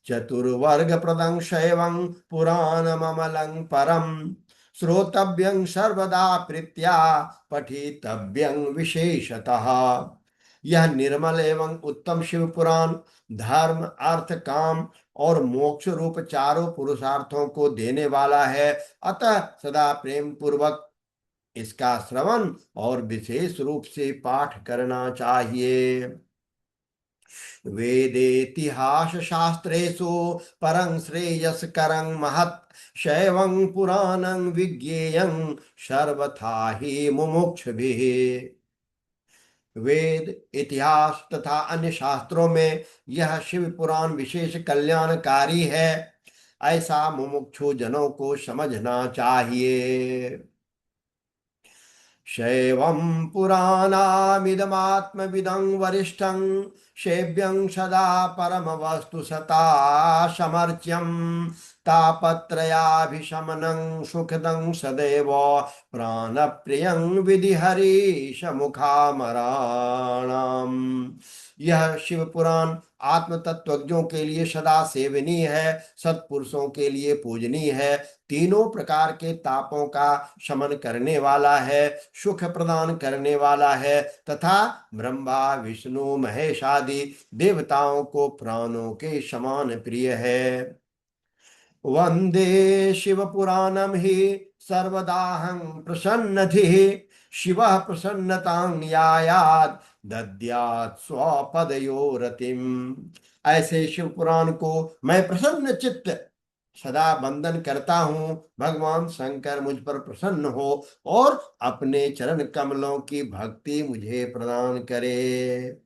[SPEAKER 1] चतुर्वर्ग प्रदं शैवं पुराणममलं परम श्रोतव्यं सर्वदा प्रीत्या पठितव्यं विशेषतः। यह निर्मल एवं उत्तम शिव पुराण धर्म अर्थ काम और मोक्ष रूप चारों पुरुषार्थों को देने वाला है। अतः सदा प्रेम पूर्वक इसका श्रवण और विशेष रूप से पाठ करना चाहिए। वेदेतिहास शास्त्रेषु परं श्रेयस्करं महत् शैवं पुराणं विज्ञेयं सर्वथा ही मुमुक्षुभिः। वेद इतिहास तथा अन्य शास्त्रों में यह शिव पुराण विशेष कल्याणकारी है ऐसा मुमुक्षु जनों को समझना चाहिए। शैवं पुराणामिदमात्मविदं वरिष्ठं सेव्यं सदा परमवस्तु सता समर्च्यं तापत्रयाभिशमनं सुखदं सदैव प्राणप्रियं विधिहरीशमुखामराणाम्। यह शिव पुराण आत्म तत्वज्ञों के लिए सदा सेवनीय है सत्पुरुषों के लिए पूजनीय है तीनों प्रकार के तापों का शमन करने वाला है सुख प्रदान करने वाला है तथा ब्रह्मा विष्णु महेश आदि देवताओं को प्राणों के समान प्रिय है। वंदे शिव पुराणम ही सर्वदाहं प्रसन्नधिः शिवः प्रसन्नतां यायाद दद्यात् स्वपदयोरतिम। ऐसे शिव पुराण को मैं प्रसन्न चित्त सदा वंदन करता हूँ। भगवान शंकर मुझ पर प्रसन्न हो और अपने चरण कमलों की भक्ति मुझे प्रदान करे।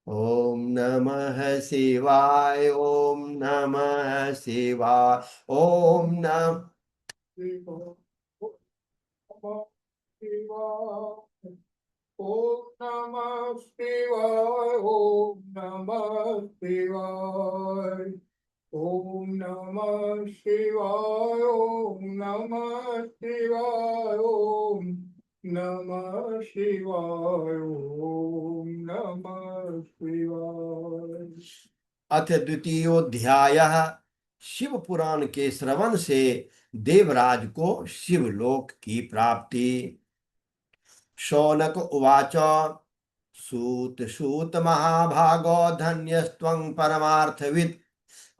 [SPEAKER 1] ओम नमः शिवाय ओम नमः शिवाय ओम नमः
[SPEAKER 2] ओम नमः शिवाय ओम नमः शिवाय ओम नमः शिवाय ओम नमः शिवाय ओम नमः शिवाय ओम नमः शिवाय।
[SPEAKER 1] अथ द्वितीयोध्याय। शिव पुराण के श्रवण से देवराज को शिवलोक की प्राप्ति। शौनक उवाच सूत सूत महाभागो धन्यस्त्वं परमार्थवित्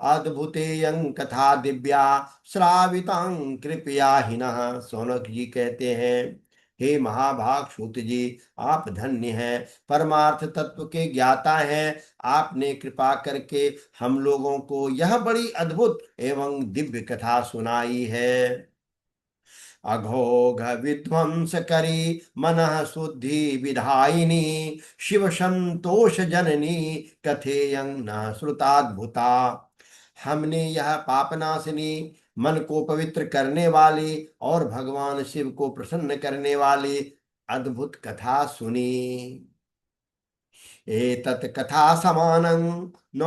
[SPEAKER 1] अद्भुतेयं कथा दिव्या श्रावितां कृपया हिनः। शौनक जी कहते हैं हे महाभाग सूत जी आप धन्य हैं परमार्थ तत्व के ज्ञाता हैं। आपने कृपा करके हम लोगों को यह बड़ी अद्भुत एवं दिव्य कथा सुनाई है। अघोघ विध्वंस करी मन शुद्धि विधायिनी शिव संतोष जननी कथेयं न श्रुताद्भुता। हमने यह पापनाशिनी मन को पवित्र करने वाली और भगवान शिव को प्रसन्न करने वाली अद्भुत कथा सुनी। एतत् कथा समानं न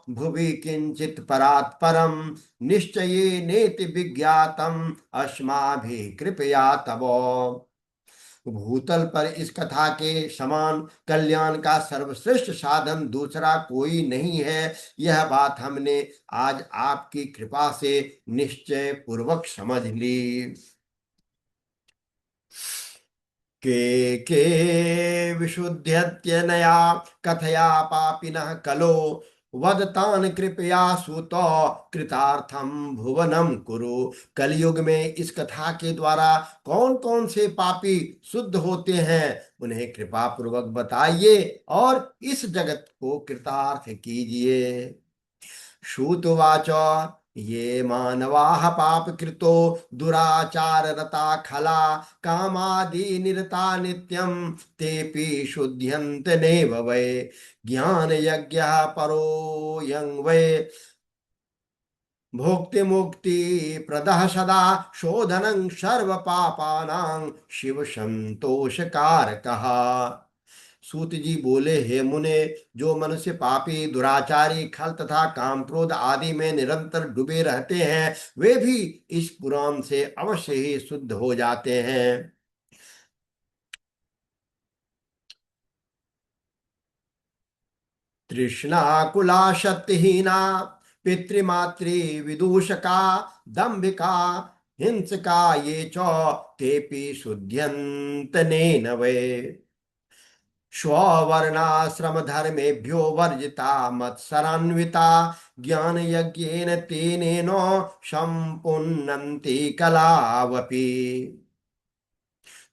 [SPEAKER 1] भुवि किंचित परात् परम निश्चयेनेति विज्ञातम् अस्माभिः कृपया तव। भूतल पर इस कथा के समान कल्याण का सर्वश्रेष्ठ साधन दूसरा कोई नहीं है। यह बात हमने आज आपकी कृपा से निश्चय पूर्वक समझ ली। के विशुद्ध्यत्यनया कथया पापिनः कलो वदतान कृपया सुत कृतार्थम भुवनम कुरु। कलयुग में इस कथा के द्वारा कौन कौन से पापी शुद्ध होते हैं, उन्हें कृपा पूर्वक बताइए और इस जगत को कृतार्थ कीजिए। श्रुतुवाच ये मानवाः पापकृतो दुराचार रता खला कामादि निरता नित्यं तेऽपि शुध्यन्त नैव वै ज्ञान यज्ञः परो यं वै भोक्ति मुक्ति प्रदः सदा शोधनं सर्व पापानां शिव संतोष कारकः। सूत जी बोले, हे मुने, जो मनुष्य पापी दुराचारी खल तथा काम क्रोध आदि में निरंतर डूबे रहते हैं, वे भी इस पुराण से अवश्य ही शुद्ध हो जाते हैं। तृष्णा कुला शक्तिहीना पितृमातृ विदूषका दंभिका हिंसका ये च तेपि शुद्ध्यन्त नैन वै स्ववर्णाश्रम धर्मेभ्यो वर्जिता मत्सरान्विता ज्ञान यज्ञेन तेनेन संपुन्नन्ति कलावपि।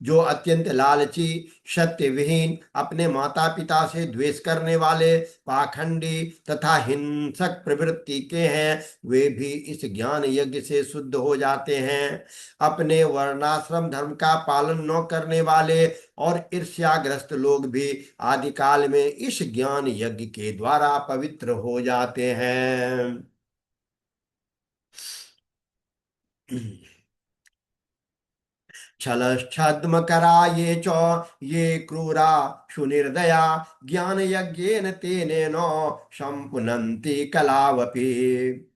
[SPEAKER 1] जो अत्यंत लालची, सत्य विहीन, अपने माता पिता से द्वेष करने वाले, पाखंडी तथा हिंसक प्रवृत्ति के हैं, वे भी इस ज्ञान यज्ञ से शुद्ध हो जाते हैं। अपने वर्णाश्रम धर्म का पालन न करने वाले और ईर्ष्याग्रस्त लोग भी आदिकाल में इस ज्ञान यज्ञ के द्वारा पवित्र हो जाते हैं। छलश्छद्मकरा ये च ये क्रूरा सुनिर्दया ज्ञान यज्ञेन तेनेन संपुनन्ति कलावपि।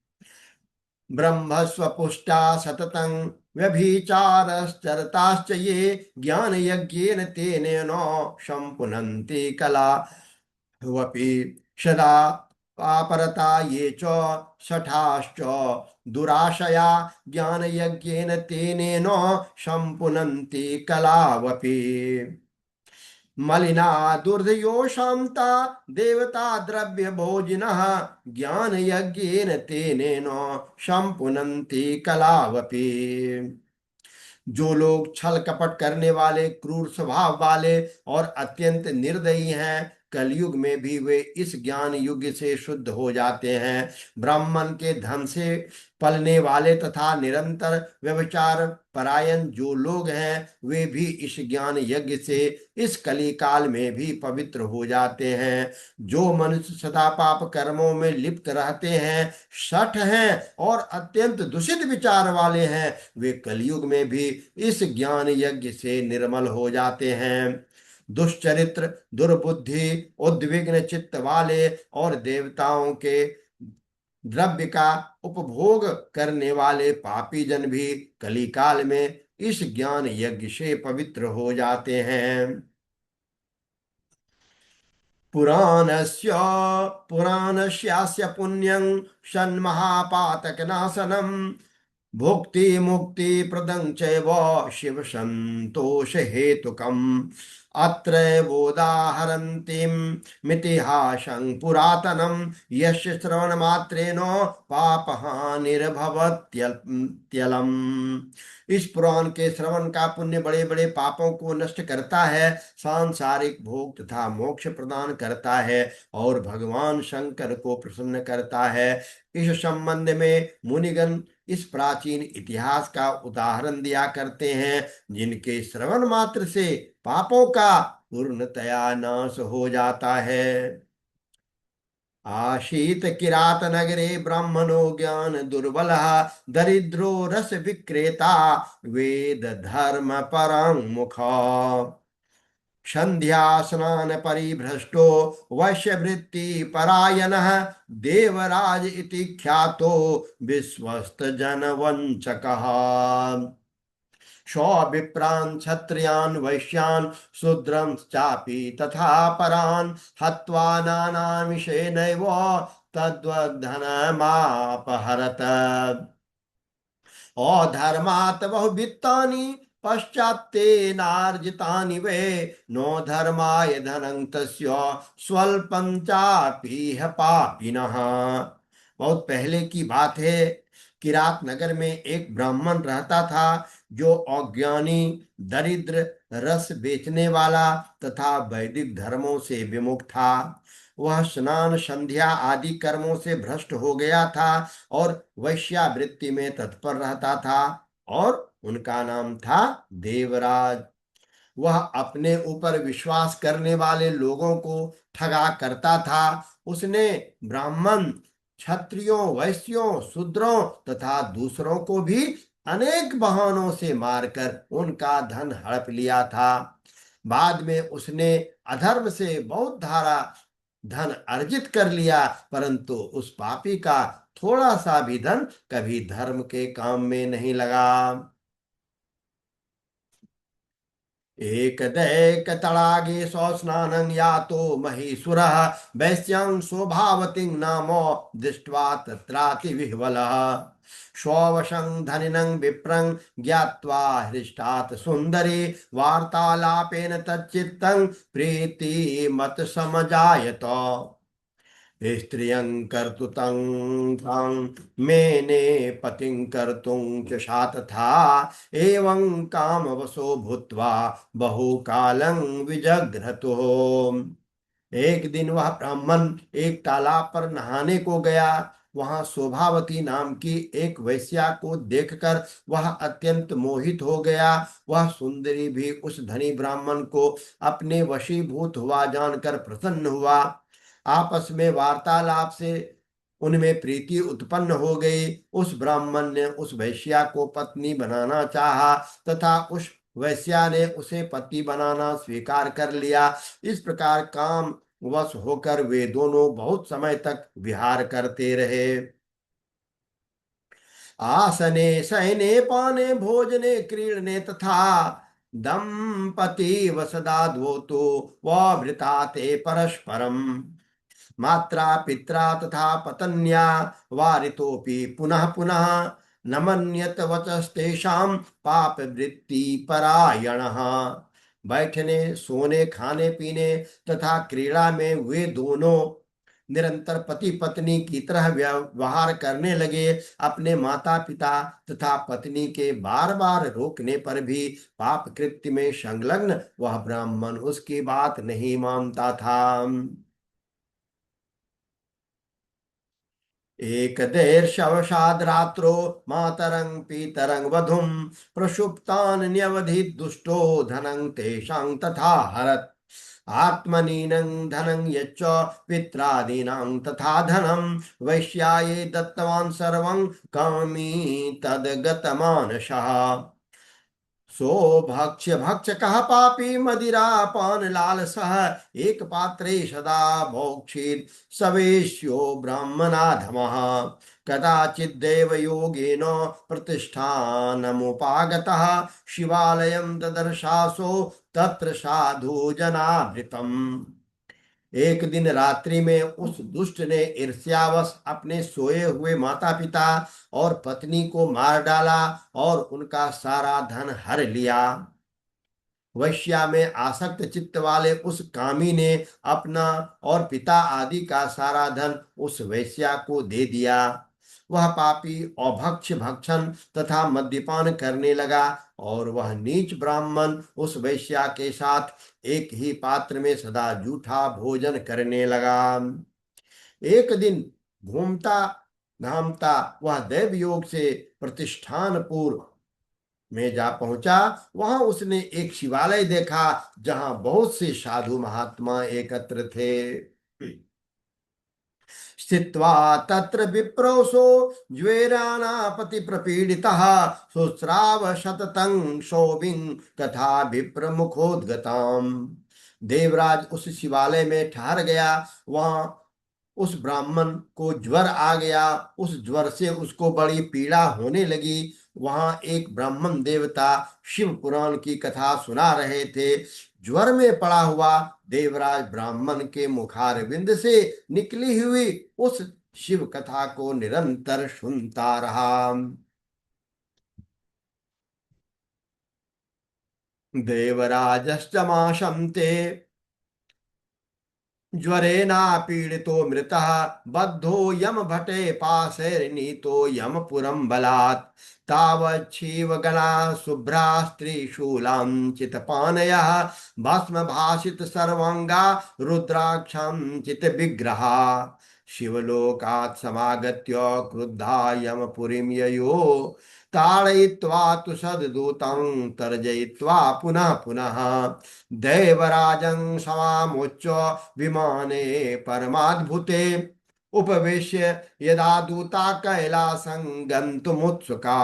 [SPEAKER 1] ब्रह्मस्वपुष्टा सततं व्यभिचारश्चरताश्च ये ज्ञान यज्ञेन तेनेन संपुनन्ति कलावपि। सदा पापरता ये च शठाश्च दुराशया ज्ञान यज्ञेन तेनेन संपुनन्ति कलावपि। मलिना दुर्धयो शांता देवता द्रव्य भोजिनः ज्ञान यज्ञेन तेनेन संपुनन्ति कलावपि। जो लोग छल कपट करने वाले, क्रूर स्वभाव वाले और अत्यंत निर्दयी हैं, कलयुग में भी वे इस ज्ञान युग से शुद्ध हो जाते हैं। ब्राह्मण के धन से पलने वाले तथा निरंतर व्यभिचार परायण जो लोग हैं, वे भी इस ज्ञान यज्ञ से इस कली काल में भी पवित्र हो जाते हैं। जो मनुष्य सदा पाप कर्मों में लिप्त रहते हैं, शठ हैं और अत्यंत दूषित विचार वाले हैं, वे कलयुग में भी इस ज्ञान यज्ञ से निर्मल हो जाते हैं। दुष्चरित्र, दुर्बुद्धि, उद्विग्न चित्त वाले और देवताओं के द्रव्य का उपभोग करने वाले पापी जन भी कली काल में इस ज्ञान यज्ञ से पवित्र हो जाते हैं। पुराणस्य पुराणस्यास्य पुण्यं षण्महापातकनाशनम् भुक्ति मुक्ति प्रदं चैव शिव संतोष हेतुकम् अत्रैवोदाहरन्तीं मितिहासं पुरातनं यस्य श्रवणमात्रेण पापहानिर्भवत्यलम्। इस पुराण के श्रवण का पुण्य बड़े बड़े पापों को नष्ट करता है, सांसारिक भोग तथा मोक्ष प्रदान करता है और भगवान शंकर को प्रसन्न करता है। इस संबंध में मुनिगण इस प्राचीन इतिहास का उदाहरण दिया करते हैं, जिनके श्रवण मात्र से पापों का पूर्णतया नाश हो जाता है। आशीत किरात नगरे ब्राह्मणो ज्ञान दुर्बल दरिद्रो रस विक्रेता वेद धर्म परांमुख संध्या स्नान परिभ्रष्टो वैश्यवृत्ति परायणः देवराज इति ख्यातो विश्वस्त जन वंचकः। सौ विप्रान् क्षत्रियान् वैश्यान् शूद्रं चापि तथा परान् हत्वा नानामिषेणैव तद्वद्धनमापहरत अधर्मात् बहुवित्तानि पश्चात्तेनार्जितानि वे नो धर्माय धनं तस्य स्वल्पं चापीह पापिनः। बहुत पहले की बात है। किरात नगर में एक ब्राह्मण रहता था जो अज्ञानी, दरिद्र, रस बेचने वाला तथा वैदिक धर्मों से विमुख था। वह स्नान संध्या आदि कर्मों से भ्रष्ट हो गया था और वैश्यावृत्ति में तत्पर रहता था। और उनका नाम था देवराज। वह अपने ऊपर विश्वास करने वाले लोगों को ठगा करता था। उसने ब्राह्मण, क्षत्रियों, वैश्यों, शूद्रों तथा दूसरों को भी अनेक बहानों से मारकर उनका धन हड़प लिया था। बाद में उसने अधर्म से बहुत धारा धन अर्जित कर लिया, परंतु उस पापी का थोड़ा सा भी धन कभी धर्म के काम में नहीं लगा। एकदैक तडागे स्नानं यातो महीसुरः वैश्यं स्वभावतिं नामो दृष्ट्वा तत्राति विह्वलः स्ववशं धनिनं विप्रं ज्ञात्वा हृष्टात् सुन्दरी वार्तालापेन तच्चित्तं प्रीतिमत समजायत स्त्रियं कर्तुतं तां मेने पतिं कर्तुं च सा तथा एवं कामवशो भूत्वा बहुकालं विजघ्रतुः। एक दिन वह ब्राह्मण एक तालाब पर नहाने को गया। वहां शोभावती नाम की एक वैश्या को देखकर वह अत्यंत मोहित हो गया। वह सुंदरी भी उस धनी ब्राह्मण को अपने वशीभूत हुआ जानकर प्रसन्न हुआ। आपस में वार्तालाप से उनमें प्रीति उत्पन्न हो गई। उस ब्राह्मण ने उस वैश्या को पत्नी बनाना चाहा तथा उस वैश्या ने उसे पति बनाना स्वीकार कर लिया। इस प्रकार काम वश होकर वे दोनों बहुत समय तक विहार करते रहे। आसने शयने पाने भोजने क्रीडने तथा दंपति वसदा द्वोतो वभृता ते परस्परम मात्रा पित्रा तथा पत्न्या वारितोपि पुनः पुनः न मन्यत वचस्तेषां पाप वृत्ति परायणः। बैठने, सोने, खाने पीने तथा क्रीड़ा में वे दोनों निरंतर पति पत्नी की तरह व्यवहार करने लगे। अपने माता पिता तथा पत्नी के बार बार रोकने पर भी पाप कृत्य में संलग्न वह ब्राह्मण उसकी बात नहीं मानता था। एकदैर्शवशाद् रात्रो मातरं पीतरं वधुं प्रसुप्तान् न्यवधित दुष्टो धनं तेषां तथा हरत् आत्मनीनं धनं यच्च पित्रादीनां तथा धनं वैश्याये दत्तवान् सर्वं कामी तद्गतमानसः सो भक्ष्य भक्षकः पापी मदिरा पान लालसः एक पात्रे सदा भोक्षित सवेश्यो ब्राह्मणाधमः कदाचिद्देव योगेन प्रतिष्ठानमुपागतः शिवालयं ददर्शासो तत्र साधु जनावृतम्। एक दिन रात्रि में उस दुष्ट ने ईर्ष्यावश अपने सोए हुए माता पिता और पत्नी को मार डाला और उनका सारा धन हर लिया। वैश्या में आसक्त चित्त वाले उस कामी ने अपना और पिता आदि का सारा धन उस वैश्या को दे दिया। वह पापी अभक्ष भक्षण तथा मद्यपान करने लगा और वह नीच ब्राह्मण उस वैश्या के साथ एक ही पात्र में सदा जूठा भोजन करने लगा। एक दिन घूमता घामता वह दैव योग से प्रतिष्ठानपुर में जा पहुंचा। वहां उसने एक शिवालय देखा जहां बहुत से साधु महात्मा एकत्र थे। स्थित्वा तत्र विप्रोसो ज्वेरानापति प्रपीडितः शुश्राव सततं शोभिं कथा विप्रमुखोद्गताम्। देवराज उस शिवालय में ठहर गया। वहां उस ब्राह्मण को ज्वर आ गया। उस ज्वर से उसको बड़ी पीड़ा होने लगी। वहां एक ब्राह्मण देवता शिव पुराण की कथा सुना रहे थे। ज्वर में पड़ा हुआ देवराज ब्राह्मण के मुखारविंद से निकली हुई उस शिव कथा को निरंतर सुनता रहा। देवराजश्चमाशं ते ज्वरेनापीडितो मृतः बद्धो यम भटे पाशैर्नीतो यमपुरं बलात् तावच्छीवगणा शुभ्रा स्त्रीशूलां चितपानयः भस्म भाषित सर्वांगा रुद्राक्षं चित विग्रहा शिवलोकात् समागत्य क्रुद्धा यमपुरीं ययो ताडयित्वा तु सद्दूतं तर्जयित्वा पुनः पुनः दैवराजं समामुच्य विमाने परमाद्भुते उपवेश्य यदा दूता कैलासं गन्तुमुत्सुका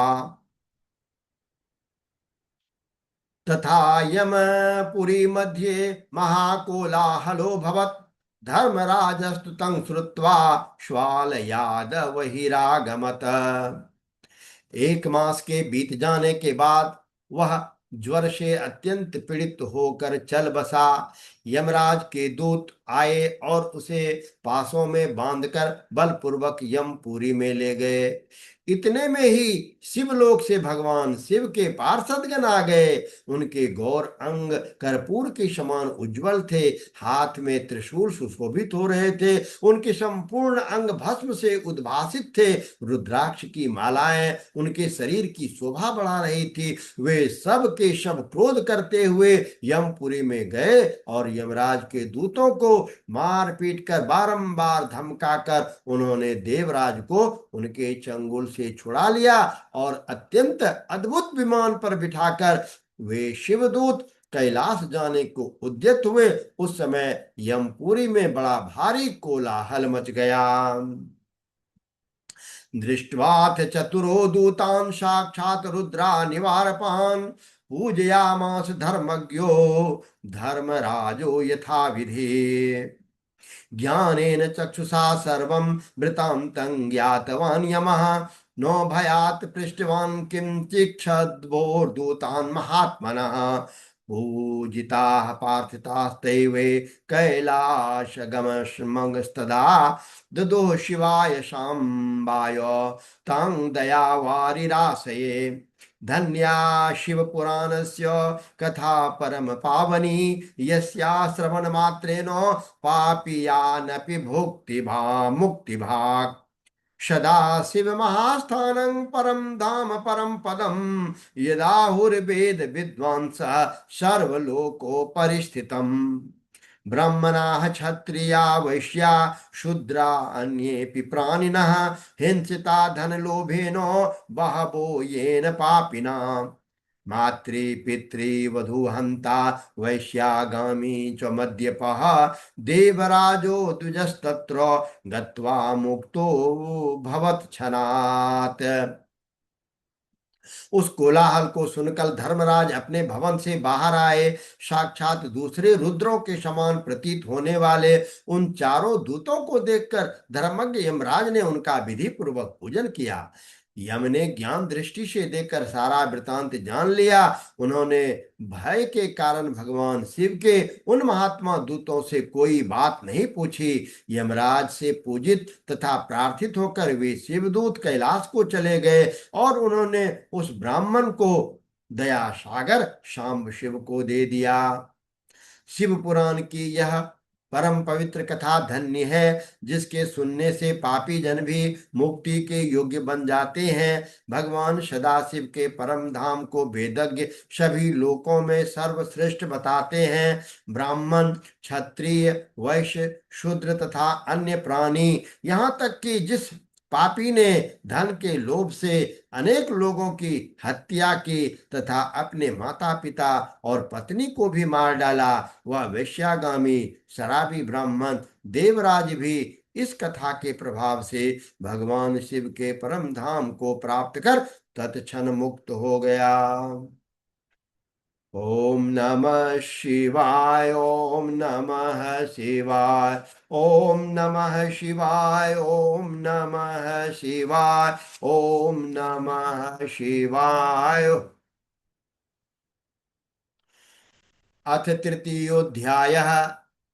[SPEAKER 1] तथा यमपुरी मध्ये महाकोलाहलोऽभवत्। धर्मराजस्तु तं श्रुत्वा श्वालयादवहिरागमत। एक मास के बीत जाने के बाद वह ज्वर से अत्यंत पीड़ित होकर चल बसा। यमराज के दूत आए और उसे पासों में बांधकर बलपूर्वक यमपुरी में ले गए। इतने में ही शिवलोक से भगवान शिव के पार्षदगण आ गए। उनके गौर अंग कर्पूर के समान उज्जवल थे, हाथ में त्रिशूल सुशोभित हो रहे थे, उनके संपूर्ण अंग भस्म से उद्भासित थे, रुद्राक्ष की मालाएं उनके शरीर की शोभा बढ़ा रही थी। वे सब के सब क्रोध करते हुए यमपुरी में गए और यमराज के दूतों को मार पीट कर बारंबार धमकाकर उन्होंने देवराज को उनके चंगुल से छुड़ा लिया और अत्यंत अद्भुत विमान पर बिठाकर वे शिवदूत कैलाश जाने को उद्यत हुए। उस समय यमपुरी में बड़ा भारी कोलाहल मच गया। दृष्ट्वाथ चतुरो दूतान् साक्षात् रुद्रा निवारपान् पूजयामास धर्मज्ञो धर्मराजो यथा विधि ज्ञानेन चक्षुषा सर्वं वृतान्तं ज्ञातवान् यमः नो भयात् पृष्टवान् किञ्चिक्षद्भोर्दूतान् महात्मनः पूजिताः पार्थितास्तैवे कैलासगमनस्तदा ददोः शिवाय शाम्बाय तं दयावारिराशये धन्या शिवपुराणस्य कथा परम पावनी यस्या श्रवण मात्रेण पापीयानपि मुक्तिभाक् सदा शिव महास्थानं परम धाम परम पदम यदाहुर्वेद विद्वांसः सर्वलोकोपरिस्थितम् ब्राह्मणाः क्षत्रिया वैश्या शूद्रा अन्येऽपि प्राणिनः हिंसिता धनलोभेन बहवो येन पापिनां मातृपितृवधूहन्ता वैश्यागामी च मद्यपः देवराजो द्विजस्तत्र गत्वा मुक्तो भवत्क्षणात्। उस कोलाहल को सुनकर धर्मराज अपने भवन से बाहर आए। साक्षात दूसरे रुद्रों के समान प्रतीत होने वाले उन चारों दूतों को देखकर धर्मज्ञ यमराज ने उनका विधि पूर्वक पूजन किया। यम ने ज्ञान दृष्टि से देखकर सारा वृतांत जान लिया। उन्होंने भय के कारण भगवान शिव के उन महात्मा दूतों से कोई बात नहीं पूछी। यमराज से पूजित तथा प्रार्थित होकर वे शिवदूत कैलाश को चले गए और उन्होंने उस ब्राह्मण को दया सागर शांब शिव को दे दिया। शिव पुराण की यह परम पवित्र कथा धन्य है, जिसके सुनने से पापी जन भी मुक्ति के योग्य बन जाते हैं। भगवान सदाशिव के परम धाम को वेदज्ञ सभी लोकों में सर्वश्रेष्ठ बताते हैं। ब्राह्मण, क्षत्रिय, वैश्य, शूद्र तथा अन्य प्राणी, यहाँ तक कि जिस पापी ने धन के लोभ से अनेक लोगों की हत्या की तथा अपने माता पिता और पत्नी को भी मार डाला, वह वेश्यागामी शराबी ब्राह्मण देवराज भी इस कथा के प्रभाव से भगवान शिव के परम धाम को प्राप्त कर तत्क्षण मुक्त हो गया। ओम नमः शिवाय, ओम नमः शिवाय, ओम नमः शिवाय, ओम नमः शिवाय, ओम नमः शिवाय। अथ तृतीयोध्याय।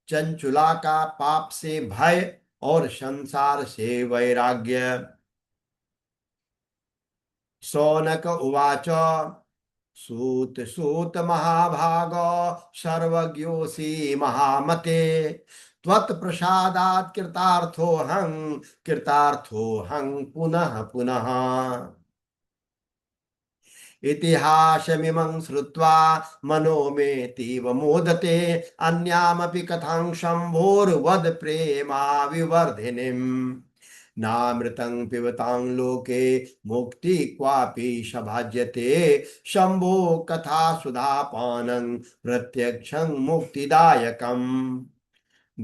[SPEAKER 1] चंचुला का पाप से भय और संसार से वैराग्य। शौनक उवाच। सूत सूत महाभाग, सर्वज्ञोऽसि महामते। त्वत्प्रसादात् कृतार्थोऽहं, कृतार्थोऽहं पुनः पुनः। इतिहासमिमं श्रुत्वा मनो मे तीव मोदते। अन्यामपि कथां शम्भोर्वद प्रेमा विवर्धिनीम्। नामृतं पिबतां लोके मुक्ति क्वापि सभाज्यते। शम्भो कथा सुधापानं प्रत्यक्षं मुक्तिदायकम्।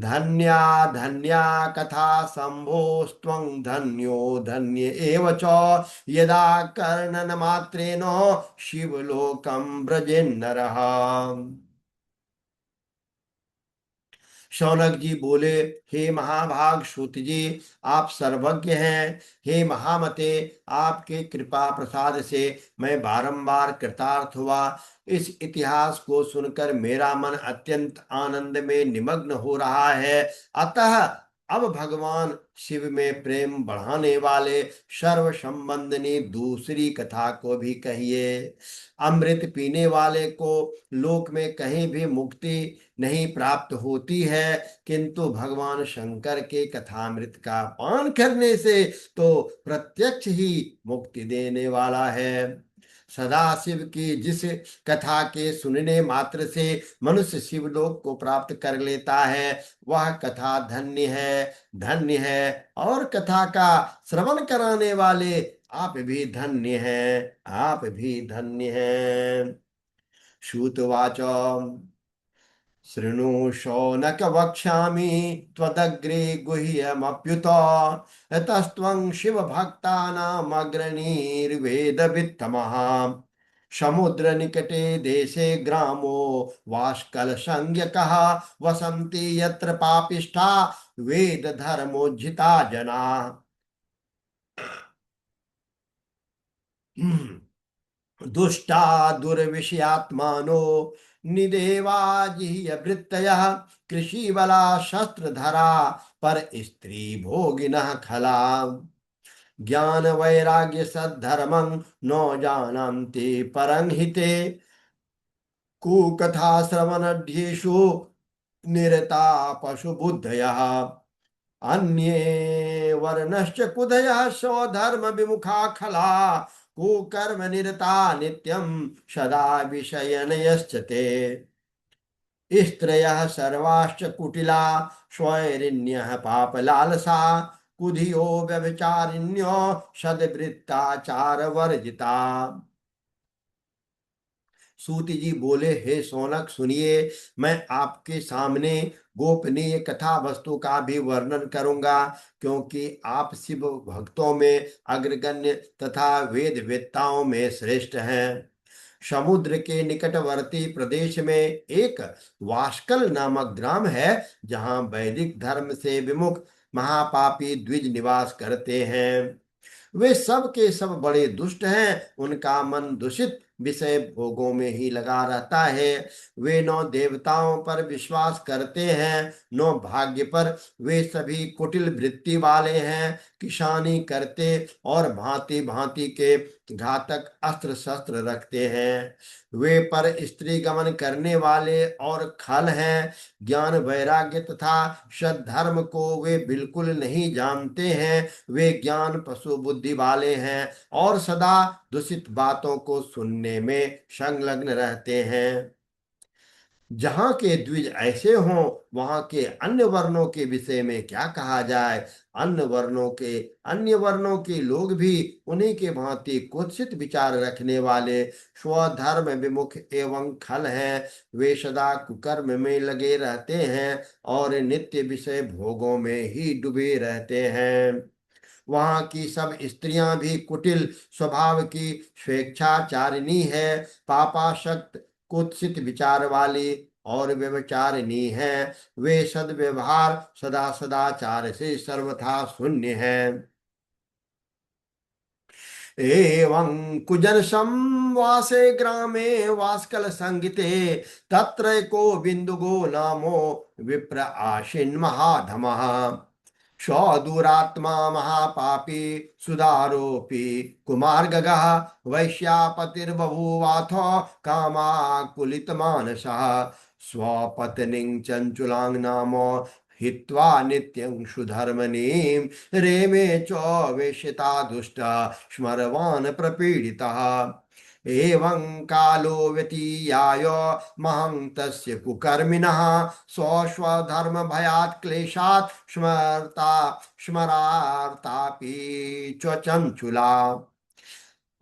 [SPEAKER 1] धन्या धन्या कथा शम्भोस्त्वं धन्यो धन्य एव च। यदा कर्णनमात्रेण शिवलोकं व्रजेन्नरः। शौनक जी बोले, हे महाभाग सूत जी, आप सर्वज्ञ हैं। हे महामते, आपके कृपा प्रसाद से मैं बारंबार कृतार्थ हुआ। इस इतिहास को सुनकर मेरा मन अत्यंत आनंद में निमग्न हो रहा है। अतः अब भगवान शिव में प्रेम बढ़ाने वाले सर्व संबंधनी दूसरी कथा को भी कहिए। अमृत पीने वाले को लोक में कहीं भी मुक्ति नहीं प्राप्त होती है, किंतु भगवान शंकर के कथामृत का पान करने से तो प्रत्यक्ष ही मुक्ति देने वाला है। सदाशिव की जिस कथा के सुनने मात्र से मनुष्य शिवलोक को प्राप्त कर लेता है, वह कथा धन्य है, धन्य है। और कथा का श्रवण कराने वाले आप भी धन्य हैं, आप भी धन्य हैं। श्रुतवाच। शृणु शौनक वक्ष्यामि त्वदग्रे गुह्यमप्युत। यतस्त्वं शिवभक्तानामग्रणीर्वेदवित्तमः। समुद्रनिकटे देशे ग्रामो वाष्कलसंज्ञकः। वसन्ति यत्र पापिष्ठा वेदधर्मोज्झिता जनाः। दुष्टा दुर्विषयात्मानो निदेवाजिह्यवृत्तयः। कृषिबला शस्त्रधरा पर स्त्री भोगिनः खला। ज्ञान वैराग्य सद्धर्मं न जानन्ति परं हिते। कुकथा श्रवणढ्येषु निरता पशुबुद्धयः। अन्ये वर्णश्च कुधयः स्वधर्म विमुखा खला। कुकर्म निरता नित्यं सदा विषयनयश्च ते। स्त्रयः सर्वाश्च कुटिला स्वैरिण्यः पापलालसा। कुधियो व्यभिचारिण्यो सद्वृत्ताचार वर्जिता। सूत जी बोले, हे शौनक सुनिए, मैं आपके सामने गोपनीय कथा वस्तु का भी वर्णन करूंगा, क्योंकि आप शिव भक्तों में अग्रगण्य तथा वेद वेत्ताओं में श्रेष्ठ हैं। समुद्र के निकटवर्ती प्रदेश में एक वाष्कल नामक ग्राम है, जहां वैदिक धर्म से विमुख महापापी द्विज निवास करते हैं। वे सब के सब बड़े दुष्ट हैं। उनका मन दूषित विषय भोगों में ही लगा रहता है। वे नौ देवताओं पर विश्वास करते हैं, नौ भाग्य पर। वे सभी कुटिल वृत्ति वाले हैं, किसानी करते और भांति भांति के घातक अस्त्र शस्त्र रखते हैं। वे पर स्त्री गमन करने वाले और खल हैं। ज्ञान वैराग्य तथा सद्धर्म को वे बिल्कुल नहीं जानते हैं। वे ज्ञान पशु बुद्धि वाले हैं और सदा दूषित बातों को सुनने में संलग्न रहते हैं। जहाँ के द्विज ऐसे हों, वहाँ के अन्य वर्णों के विषय में क्या कहा जाए। अन्य वर्णों के लोग भी उन्हीं के भांति कुत्सित विचार रखने वाले स्वधर्म विमुख एवं खल हैं। वे सदा कुकर्म में लगे रहते हैं और नित्य विषय भोगों में ही डूबे रहते हैं। वहां की सब स्त्रियां भी कुटिल स्वभाव की स्वेच्छाचारिणी है, पापाशक्त कुत्सित विचार वाली और व्यभिचारिणी है। वे सद्व्यवहार सदा सदाचार से सर्वथा शून्य है। एवं कुजन संवासे ग्रामे वास्कल संगिते तत्र को बिंदुगो नामो विप्र आशीन महाधमः सौदूरात्मा महापापी सुदारोपी कुमार्गगः वैश्यापतिर्बभूवाथो कामाकुलित मानसः स्वपत्नीं चञ्चुलां नाम हित्वा नित्यं सुधर्मनीं रेमे च वेश्यता दुष्ट स्मरवान् प्रपीडितः एवं कालो व्यतीयाय महं तस्य कुकर्मिणः स्वस्वधर्म भयात् क्लेशात् स्मरार्तापि च चञ्चुला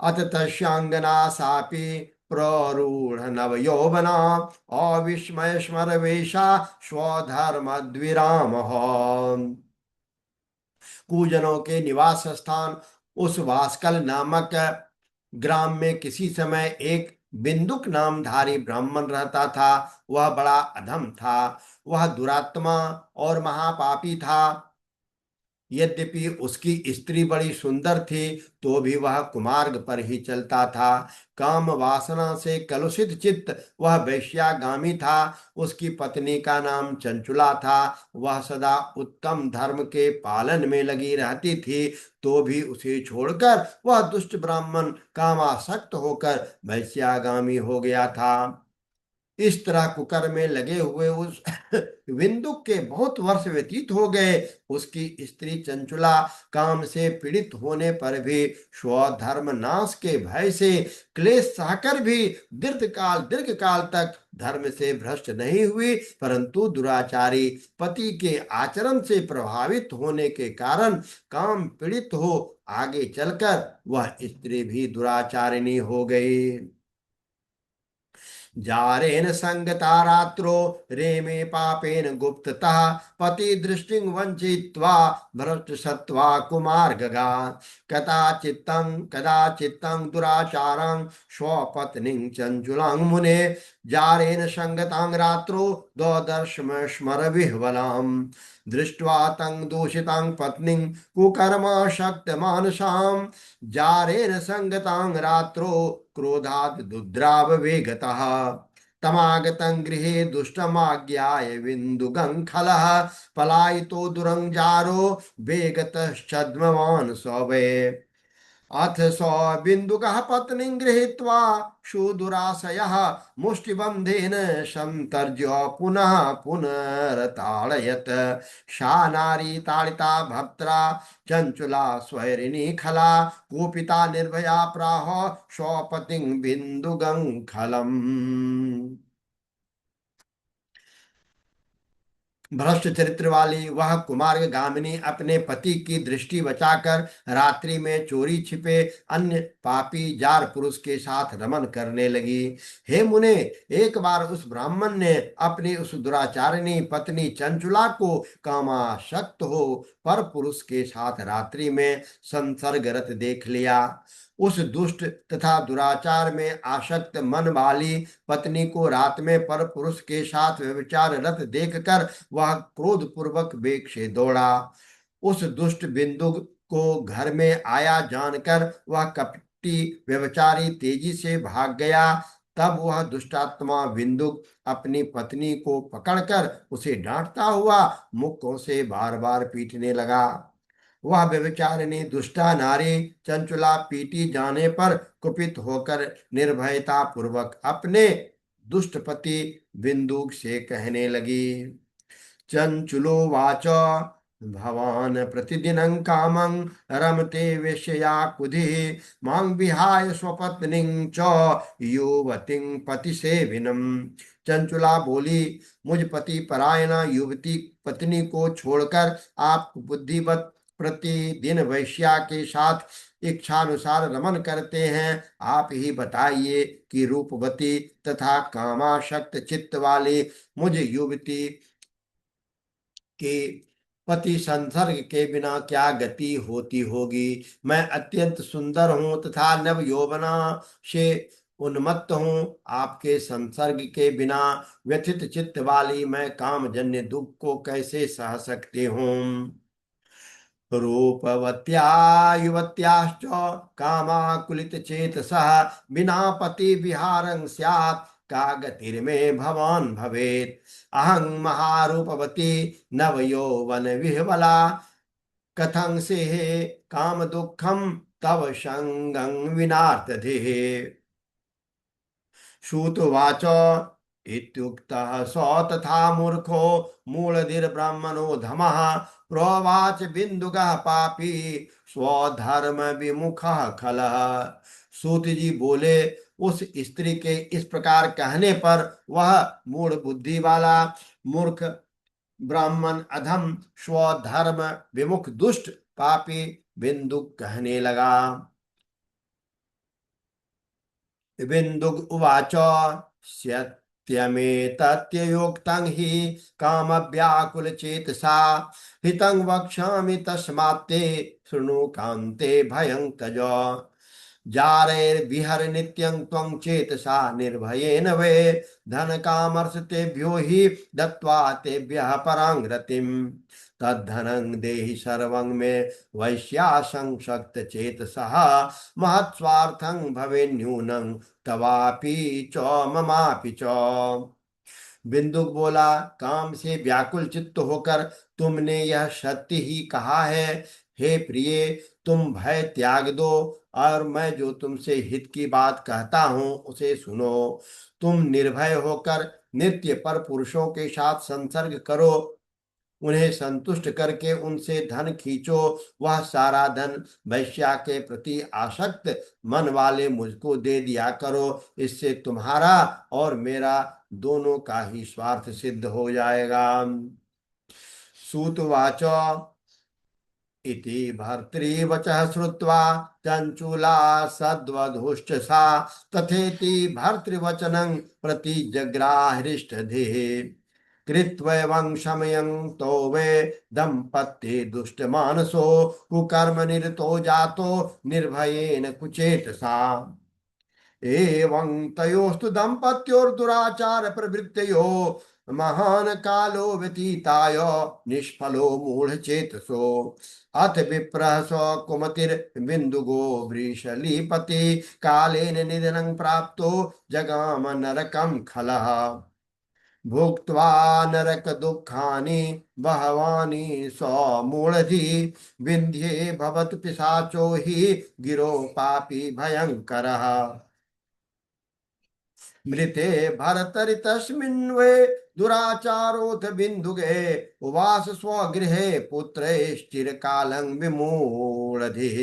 [SPEAKER 1] अथ तस्यांगना सापि प्ररूढ़ नवयौवना अविस्मय स्मरवेशा स्वधर्मद्विरामः। कुजनों के निवास स्थान उस वास्कल नामक ग्राम में किसी समय एक बिंदुक नामधारी ब्राह्मण रहता था। वह बड़ा अधम था। वह दुरात्मा और महापापी था। यद्यपि उसकी स्त्री बड़ी सुंदर थी, तो भी वह कुमार्ग पर ही चलता था। काम वासना से कलुषित चित्त वह वैश्यागामी था। उसकी पत्नी का नाम चंचुला था। वह सदा उत्तम धर्म के पालन में लगी रहती थी, तो भी उसे छोड़कर वह दुष्ट ब्राह्मण कामासक्त होकर वैश्यागामी हो गया था। इस तरह कुकर में लगे हुए उस विंदुक के बहुत वर्ष व्यतीत हो गए। उसकी स्त्री चंचुला काम से पीड़ित होने पर भी स्वधर्म नाश के भय से क्लेश सहकर भी दीर्घ काल तक धर्म से भ्रष्ट नहीं हुई, परंतु दुराचारी पति के आचरण से प्रभावित होने के कारण काम पीड़ित हो आगे चलकर वह स्त्री भी दुराचारिणी हो गई। जारेन संगता रात्रो रेमे पापेन गुप्ततः पति दृष्टिं वंचित्वा भ्रष्ट सत्वा कुमार्गगा कदाचित्तं दुराचारं स्वपत्नीं चंचुलां मुने जारेन संगतां रात्रो ददर्शम स्मर विह्वलाम् दृष्ट्वा तं दूषितां पत्नीं कुकर्मा शक्तमानसां जारेन संगतां रात्रो क्रोधात् दुद्राव वेगतः तमागतं गृहे दुष्टमाज्ञाय विन्दुगं खलः पलायितो दुरंजारो वेगतश्चद्मवान् सौवे अथ सौ बिन्दुकः पत्नीं गृहीत्वा सुदुराशयः मुष्टिबन्धेन संतर्ज्य पुनः पुनरताडयत् सा नारी ताडिता भर्त्रा चञ्चुला स्वैरिणी खला कुपिता निर्भया प्राह स्वपतिं बिन्दुगं खलम्। भ्रष्ट चरित्र वाली वह कुमार्ग गामिनी अपने पति की दृष्टि बचाकर रात्रि में चोरी छिपे अन्य पापी जार पुरुष के साथ रमन करने लगी। हे मुने, एक बार उस ब्राह्मण ने अपनी उस दुराचारिणी पत्नी चंचुला को कामासक्त हो पर पुरुष के साथ रात्रि में संसर्गरत देख लिया। उस दुष्ट तथा दुराचार में आसक्त मन वाली पत्नी को रात में पर पुरुष के साथ व्यभिचार रत देखकर वह क्रोध पूर्वक वेग से दौड़ा। उस दुष्ट बिंदु को घर में आया जानकर वह कपटी व्यभिचारी तेजी से भाग गया। तब वह दुष्टात्मा बिंदु अपनी पत्नी को पकड़कर उसे डांटता हुआ मुक्कों से बार बार पीटने लगा। वह व्यभिचारिणी दुष्टा नारी चंचुला पीटी जाने पर कुपित होकर निर्भयता पूर्वक अपने दुष्ट पति बिंदु से कहने लगी। चंचुलो वाच भवान प्रतिदिनं कामं रमते वेश्यया कुधि मां विहाय स्वपत्नीं च युवतीं पतिसेविनं। चंचुला बोली, मुझ पति परायणा युवती पत्नी को छोड़कर आप बुद्धिवत प्रतिदिन वैश्या के साथ इच्छानुसार रमन करते हैं। आप ही बताइए कि रूपवती तथा कामाशक्त चित्त वाले मुझ युवती के पति संसर्ग के बिना क्या गति होती होगी। मैं अत्यंत सुंदर हूँ तथा नव यौवना से उन्मत्त हूँ। आपके संसर्ग के बिना व्यथित चित्त वाली मैं कामजन्य दुख को कैसे सह सकती हूँ। रूपवत्या युवत्याश्च कामाकुलित चेतसः बिना पति विहारं स्यात् का गतिर्मे भवान भवेत्। अहं महारूपवती नव यौवन विह्वला कथं से काम दुखम तव संगं विनार्तधेः। श्रुतवाच इत्युक्तः स तथा मूर्खो मूलधिर्ब्रह्मणो धमः प्रोवाच बिन्दुगः पापी स्वधर्म विमुखः खलः। सूत जी बोले, उस स्त्री के इस प्रकार कहने पर वह मूढ़ बुद्धि वाला मूर्ख ब्राह्मण अधम स्वधर्म विमुख दुष्ट पापी बिन्दुक कहने लगा। बिन्दुक उवाच सत्यमेतत्ययोक्तं हि कामव्याकुलचेतसा हितं वक्ष्यामि तस्मात्ते शृणु कान्ते भयं तज। जारैर्विहर नित्यं त्वं चेतसा निर्भयेन वै धनकामर्षतेभ्यो हि दत्त्वा तेभ्यः परां रतिम्। तद्धनं देहि सर्वं मे वैश्यासंशक्तचेतसः महत्स्वार्थं भवेन्यूनं तवापि च ममापि च। बिंदुक बोला, काम से व्याकुल चित्त होकर तुमने यह सत्य ही कहा है। हे प्रिय, तुम भय त्याग दो और मैं जो तुमसे हित की बात कहता हूँ उसे सुनो। तुम निर्भय होकर नित्य पर पुरुषों के साथ संसर्ग करो, उन्हें संतुष्ट करके उनसे धन खींचो। वह सारा धन वैश्या के प्रति आसक्त मन वाले मुझको दे दिया करो। इससे तुम्हारा और मेरा दोनों का ही स्वार्थ सिद्ध हो जाएगा। सूतवाच इति भर्तृवचः श्रुत्वा चञ्चूला सद्वधुश्च सा तथेति भर्तृवचनं प्रतिजग्राहृष्टधिः। कृत्वैवं शमयं तो वे दम्पत्ये दुष्टमानसो कुकर्म निरतो जातो निर्भयेन कुचेतसा। एवं तयोस्तु दम्पत्योर्दुराचार प्रवृत्तयो महान कालो व्यतीताय निष्फलो मूढ़चेतसो। अथ विप्रः कुमतिर बिन्दुगो वृषलीपति कालेन निधनं प्राप्तो जगाम नरकं खलः। भुक्त्वा नरक दुखानि बहवानि सौमूढ़धि विन्ध्ये भवत पिशाचो हि गिरो पापी भयंकरः। मृते भरतरितस्मिन् वे दुराचारोऽथ बिन्दुगे उवास स्वगृहे पुत्रैश्चिरकालं विमूढधिः।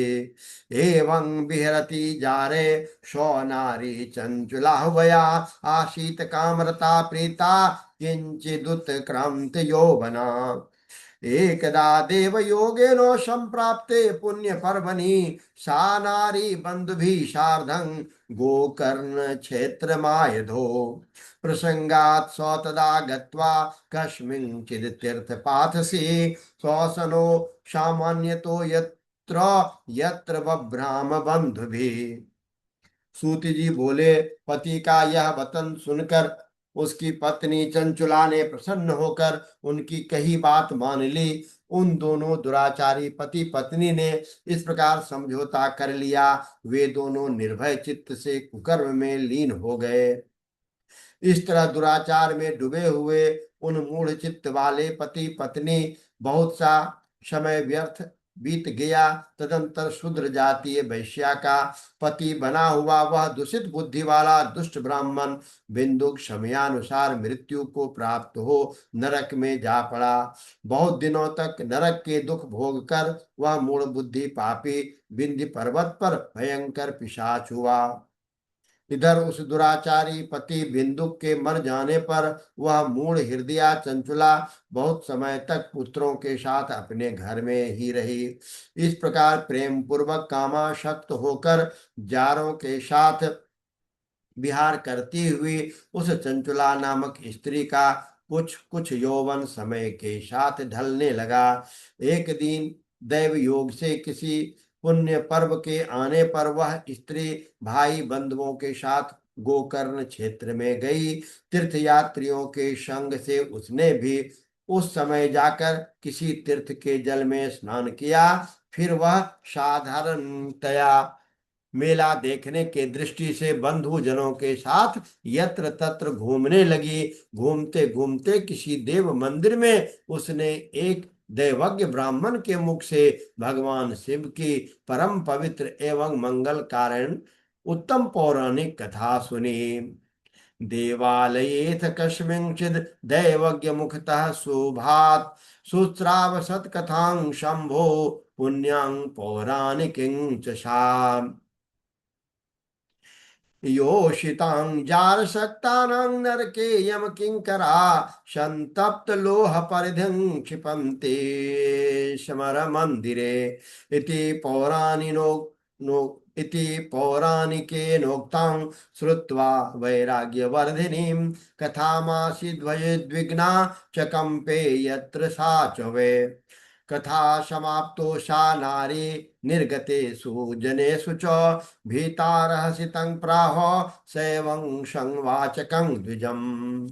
[SPEAKER 1] एवं विहरति जारे सो नारी चञ्चुलाह्वया आसीत् कामरता प्रीता किञ्चिदुत्क्रान्त यौवना। एकदा देवयोगेन सम्प्राप्ते पुण्यपर्वणि सा नारी बन्धुभिः सार्धं गोकर्ण क्षेत्रमायधो। प्रसंगात् स तदा गत्वा कस्मिंश्चित् तीर्थपाथसि श्वसनो सामान्यतो यत्र यत्र बभ्राम बन्धुभिः। सूत जी बोले, पति का यह वतन सुनकर उसकी पत्नी चंचुला ने प्रसन्न होकर उनकी कही बात मान ली। उन दोनों दुराचारी पति पत्नी ने इस प्रकार समझौता कर लिया। वे दोनों निर्भय चित्त से कुकर्म में लीन हो गए। इस तरह दुराचार में डूबे हुए उन मूढ़ चित्त वाले पति पत्नी बहुत सा समय व्यर्थ बीत गया। तदंतर शूद्र जातीय वैश्या का पति बना हुआ वह दूषित बुद्धि वाला दुष्ट ब्राह्मण बिंदुक समयानुसार मृत्यु को प्राप्त हो नरक में जा पड़ा। बहुत दिनों तक नरक के दुख भोग कर वह मूढ़ बुद्धि पापी विंध्य पर्वत पर भयंकर पिशाच हुआ। इधर उस दुराचारी पति बिंदुक के मर जाने पर वह मूढ़ हृदया चंचुला बहुत समय तक पुत्रों के साथ अपने घर में ही रही। इस प्रकार प्रेम पूर्वक कामासक्त होकर जारों के साथ विहार करती हुई उस चंचुला नामक स्त्री का कुछ कुछ यौवन समय के साथ ढलने लगा। एक दिन दैव योग से किसी पुण्य पर्व के आने पर वह स्त्री भाई बंधुओं के साथ गोकर्ण क्षेत्र में गई। तीर्थ यात्रियों के संग से उसने भी उस समय जाकर किसी तीर्थ के जल में स्नान किया। फिर वह साधारणतया मेला देखने के दृष्टि से बंधु जनों के साथ यत्र तत्र घूमने लगी। घूमते घूमते किसी देव मंदिर में उसने एक दैवज्ञ ब्राह्मण के मुख से भगवान शिव की परम पवित्र एवं मंगल कारण उत्तम पौराणिक कथा सुनी। देवालयेथ कस्मिंश्चिद् दैवज्ञ मुखतः शुभात् शुश्रावसत् कथां शंभो पुण्यां पौराणिकीं च सा। योषितां जारशक्तानां नरके यमकिंकरा संतप्त लोह परिधिं क्षिपन्ति समर मंदिरे इति पौराणिनो नो इति पौराणिकेनोक्तां श्रुत्वा वैराग्यवर्धिनीं कथामासीद्वयद्विघ्ना च कंपे यत्र सा च वै। कथा समाप्तो सा नारी निर्गतेषु जनेषु च भीतारहसितं प्राह सैवं संवाचकं द्विजम्।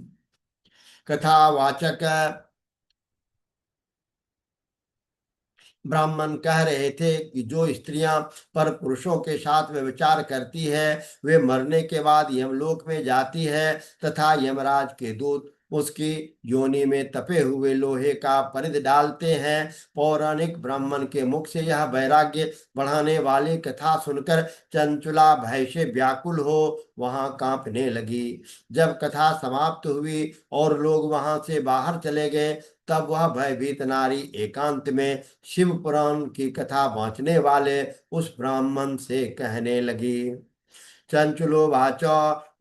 [SPEAKER 1] कथावाचक ब्राह्मण कह रहे थे कि जो स्त्रियां पर पुरुषों के साथ व्यभिचार करती है वे मरने के बाद यमलोक में जाती है तथा यमराज के दूत उसकी योनि में तपे हुए लोहे का परिध डालते हैं। पौराणिक ब्राह्मण के मुख से यह वैराग्य बढ़ाने वाली कथा सुनकर चंचुला भय से व्याकुल हो वहां कांपने लगी। जब कथा समाप्त हुई और लोग वहां से बाहर चले गए तब वह भयभीत नारी एकांत में शिव पुराण की कथा बांचने वाले उस ब्राह्मण से कहने लगी। चंचुलोवाच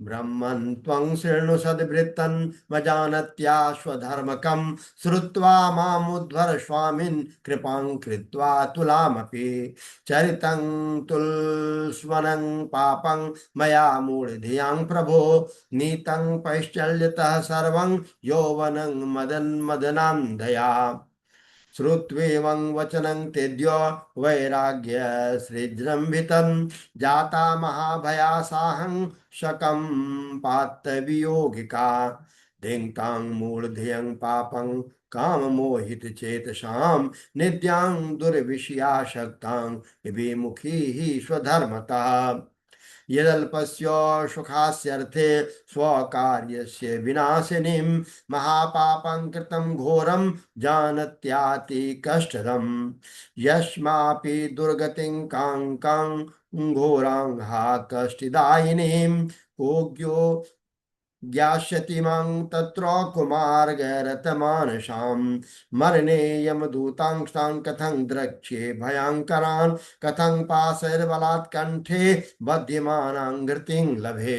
[SPEAKER 1] ब्रह्मन् त्वं शृणु सद्वृत्तं मजानत्याश्वधर्मकं श्रुत्वा मामुद्धर स्वामिन् कृपां कृत्वा तुलामपि चरितं तुलस्वनं पापं मया मूढधियां प्रभो नीतं पैश्चल्यतः सर्वं यौवनं मदन्मदनान्धया। श्रुत्वेवं वचनं तेद्य वैराग्य सृजृंभितं जाता महाभयासाहं शकं पातवियोगिका धिंकां मूढ़धियं पापं काममोहित चेतसां निद्यां दुर्विषयाशक्तां विमुखी ही स्वधर्मतः। यदल्पस्य सुखास्यर्थे स्वकार्यस्य विनाशिनीं महापापं कृतं घोरं जानत्याति कष्टदम्। यस्मापि दुर्गतिं काङ्कां घोरां हा कष्टदायिनीं कोऽज्ञो ज्ञास्यति मां तत्र कुमार्गरतमानसां मरणे यमदूतांस्तां कथं द्रक्ष्ये भयङ्करान् कथं पाशैर्बलात् कण्ठे बध्यमानां घृतिं लभे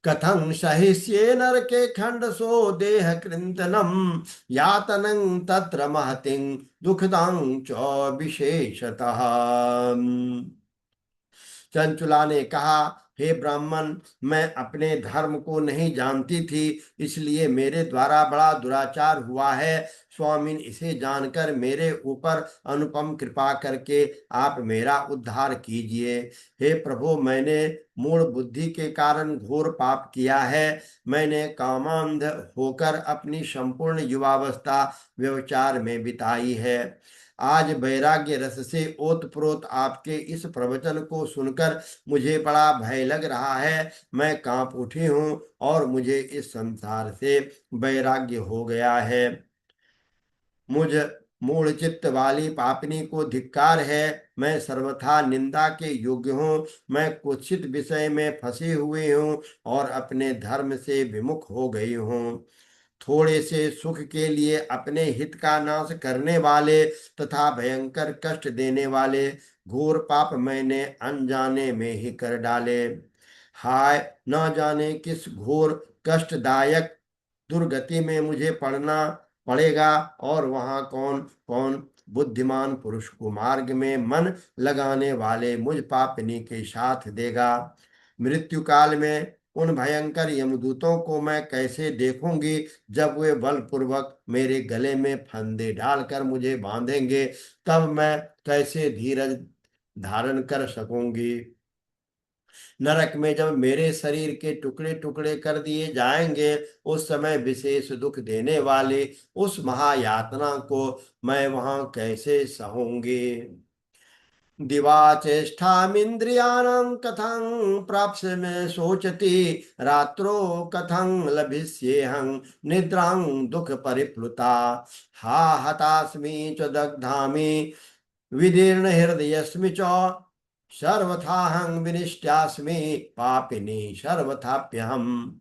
[SPEAKER 1] कथं सहिष्ये नरके खण्डसो देह कृन्तनं यातनं तत्र महतिं दुःखदां च विशेषतः। चंचुला ने कहा, हे ब्राह्मण, मैं अपने धर्म को नहीं जानती थी इसलिए मेरे द्वारा बड़ा दुराचार हुआ है। स्वामिन इसे जानकर मेरे ऊपर अनुपम कृपा करके आप मेरा उद्धार कीजिए। हे प्रभु, मैंने मूढ़ बुद्धि के कारण घोर पाप किया है। मैंने कामांध होकर अपनी संपूर्ण युवावस्था व्यभिचार में बिताई है। आज वैराग्य रस से ओतप्रोत आपके इस प्रवचन को सुनकर मुझे बड़ा भय लग रहा है। मैं कांप उठी हूँ और मुझे इस संसार से वैराग्य हो गया है। मुझ मूढ़ चित्त वाली पापिनी को धिक्कार है। मैं सर्वथा निंदा के योग्य हूँ। मैं कुत्सित विषय में फंसी हुई हूँ और अपने धर्म से विमुख हो गई हूँ। थोड़े से सुख के लिए अपने हित का नाश करने वाले तथा भयंकर कष्ट देने वाले घोर पाप मैंने अनजाने में ही कर डाले। हाय, न जाने किस घोर कष्टदायक दुर्गति में मुझे पड़ना पड़ेगा और वहां कौन कौन बुद्धिमान पुरुष को मार्ग में मन लगाने वाले मुझ पापिनी के साथ देगा। मृत्यु काल में उन भयंकर यमदूतों को मैं कैसे देखूंगी जब वे बलपूर्वक मेरे गले में फंदे डालकर मुझे बांधेंगे। तब मैं कैसे धीरज धारण कर सकूंगी। नरक में जब मेरे शरीर के टुकड़े टुकड़े कर दिए जाएंगे, उस समय विशेष दुख देने वाले उस महायातना को मैं वहां कैसे सहूंगी। दिवाचेष्टामिन्द्रियाणां कथं प्राप्स्ये शोचति, रात्रो कथं लभिष्येऽहं निद्रां दुःख परिप्लुता। हा हतास्मि च दग्धामि विदीर्ण हृदयस्मि च, सर्वथाहं विनिष्ट्यास्मि पापिनी सर्वथाप्यहम्।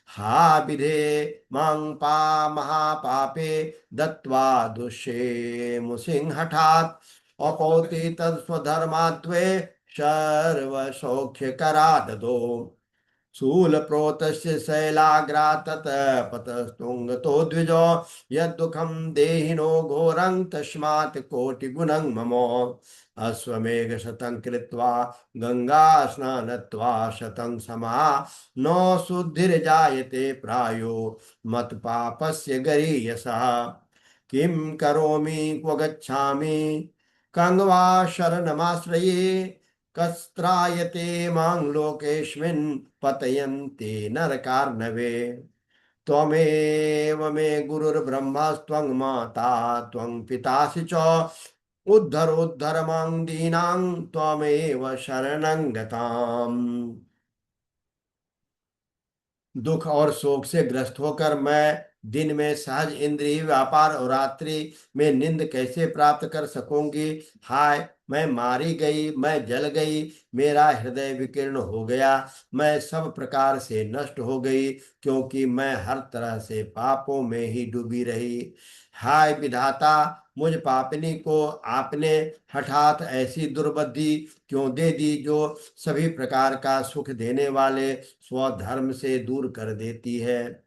[SPEAKER 1] हा विधे मां महापापे दत्वा दुष्ये मुसिंहठात्, अपौति तत्स्वधर्मात्वे सर्वसौख्यकरा ददो। शूलप्रोतस्य शैलाग्रात् ततः पतस्तुङ्गतो द्विजो, यद्दुःखं देहिनो घोरं तस्मात् कोटिगुणं मम। अश्वमेधशतं कृत्वा गङ्गास्नात्वा शतं समा, न शुद्धिर्जायते प्रायो मत्पापस्य गरीयसः। किं करोमि क्व गच्छामि कं वा शरणमाश्रये, कस्त्रायते मां लोकेऽस्मिन् पतयन्ते नरकार्णवे। त्वमेव मे गुरुर्ब्रह्मस्त्वं माता त्वं पितासि च, उद्धर मां दीनां त्वमेव शरणं गताम्। दुख और शोक से ग्रस्त होकर मैं दिन में सहज इंद्रिय व्यापार और रात्रि में नींद कैसे प्राप्त कर सकूंगी। हाय, मैं मारी गई, मैं जल गई, मेरा हृदय विकीर्ण हो गया, मैं सब प्रकार से नष्ट हो गई, क्योंकि मैं हर तरह से पापों में ही डूबी रही। हाय विधाता, मुझ पापिनी को आपने हठात ऐसी दुर्बुद्धि क्यों दे दी, जो सभी प्रकार का सुख देने वाले स्वधर्म से दूर कर देती है।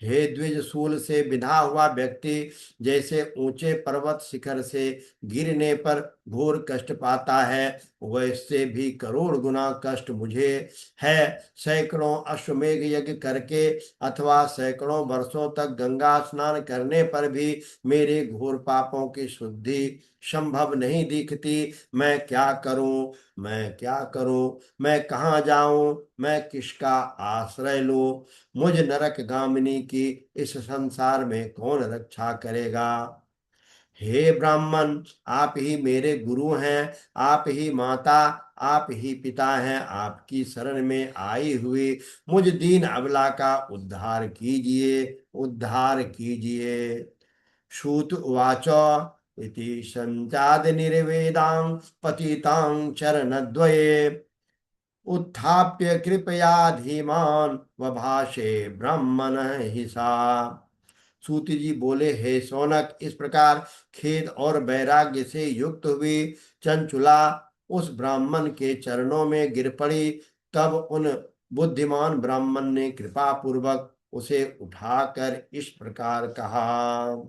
[SPEAKER 1] हे द्विज, शूल से बिधा हुआ व्यक्ति जैसे ऊंचे पर्वत शिखर से गिरने पर घोर कष्ट पाता है, वैसे भी करोड़ गुना कष्ट मुझे है। सैकड़ों अश्वमेघ यज्ञ करके अथवा सैकड़ों वर्षों तक गंगा स्नान करने पर भी मेरे घोर पापों की शुद्धि संभव नहीं दिखती। मैं क्या करूं, मैं क्या करूं, मैं कहाँ जाऊं, मैं किसका आश्रय लूं। मुझ नरक गामिनी की इस संसार में कौन रक्षा करेगा। हे ब्राह्मण, आप ही मेरे गुरु हैं, आप ही माता, आप ही पिता हैं। आपकी शरण में आई हुई मुझ दीन अबला का उद्धार कीजिए, उद्धार कीजिए। श्रुत उवाच इति संजाद निर्वेदां पतितां चरणद्वये, उत्थाप्य कृपया धीमान वभाषे ब्रह्मण हिसा। सूति जी बोले, हे सोनक, इस प्रकार खेद और वैराग्य से युक्त हुई चंचुला उस ब्राह्मण के चरणों में गिर पड़ी। तब उन बुद्धिमान ब्राह्मण ने कृपा पूर्वक उसे उठाकर इस प्रकार कहा।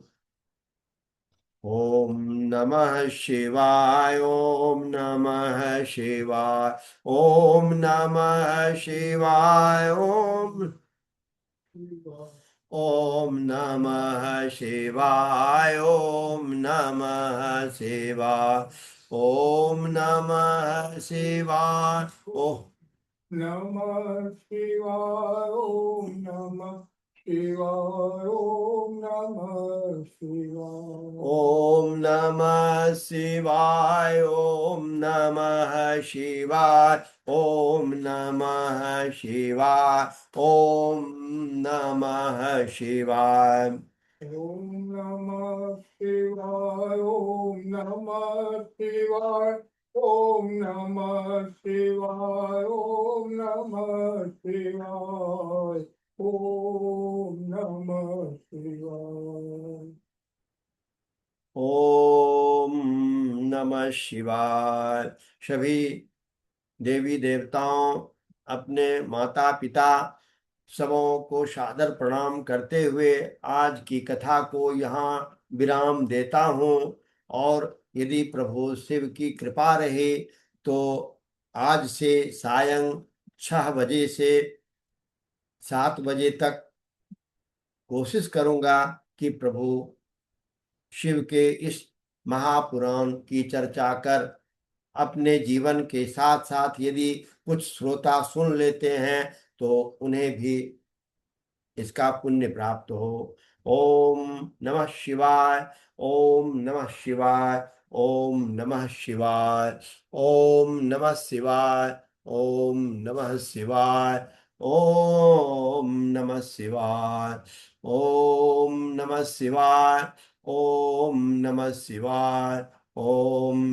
[SPEAKER 1] ओम नमः शिवाय, ओम नमः शिवाय, ओम नमः शिवाय, ओम नमः शिवाय, ओम नमः शिवाय, ओम नमः शिवाय। ओ
[SPEAKER 2] नमः शिवाय ओम नमः शिवाय ओम नमः शिवाय
[SPEAKER 1] ओम नमः शिवाय, ओम नमः शिवाय, ओम नमः शिवाय, ओम नमः शिवाय।
[SPEAKER 2] ओम नमः शिवाय ओम नमः शिवाय ओम नमः शिवाय ओम नमः शिवाय ओम नमः शिवाय।
[SPEAKER 1] ओम नमः शिवाय। सभी देवी देवताओं, अपने माता पिता सबों को सादर प्रणाम करते हुए आज की कथा को यहाँ विराम देता हूँ। और यदि प्रभु शिव की कृपा रहे तो आज से सायं 6 बजे से 7 बजे तक कोशिश करूँगा कि प्रभु शिव के इस महापुराण की चर्चा कर अपने जीवन के साथ साथ यदि कुछ श्रोता सुन लेते हैं तो उन्हें भी इसका पुण्य प्राप्त हो। ओम नमः शिवाय। ओम नमः शिवाय। ओम नमः शिवाय। ओम नमः शिवाय। ओम नमः शिवाय। ओम नमः शिवाय। ओम नमः शिवाय। ओम नमः शिवाय। ओम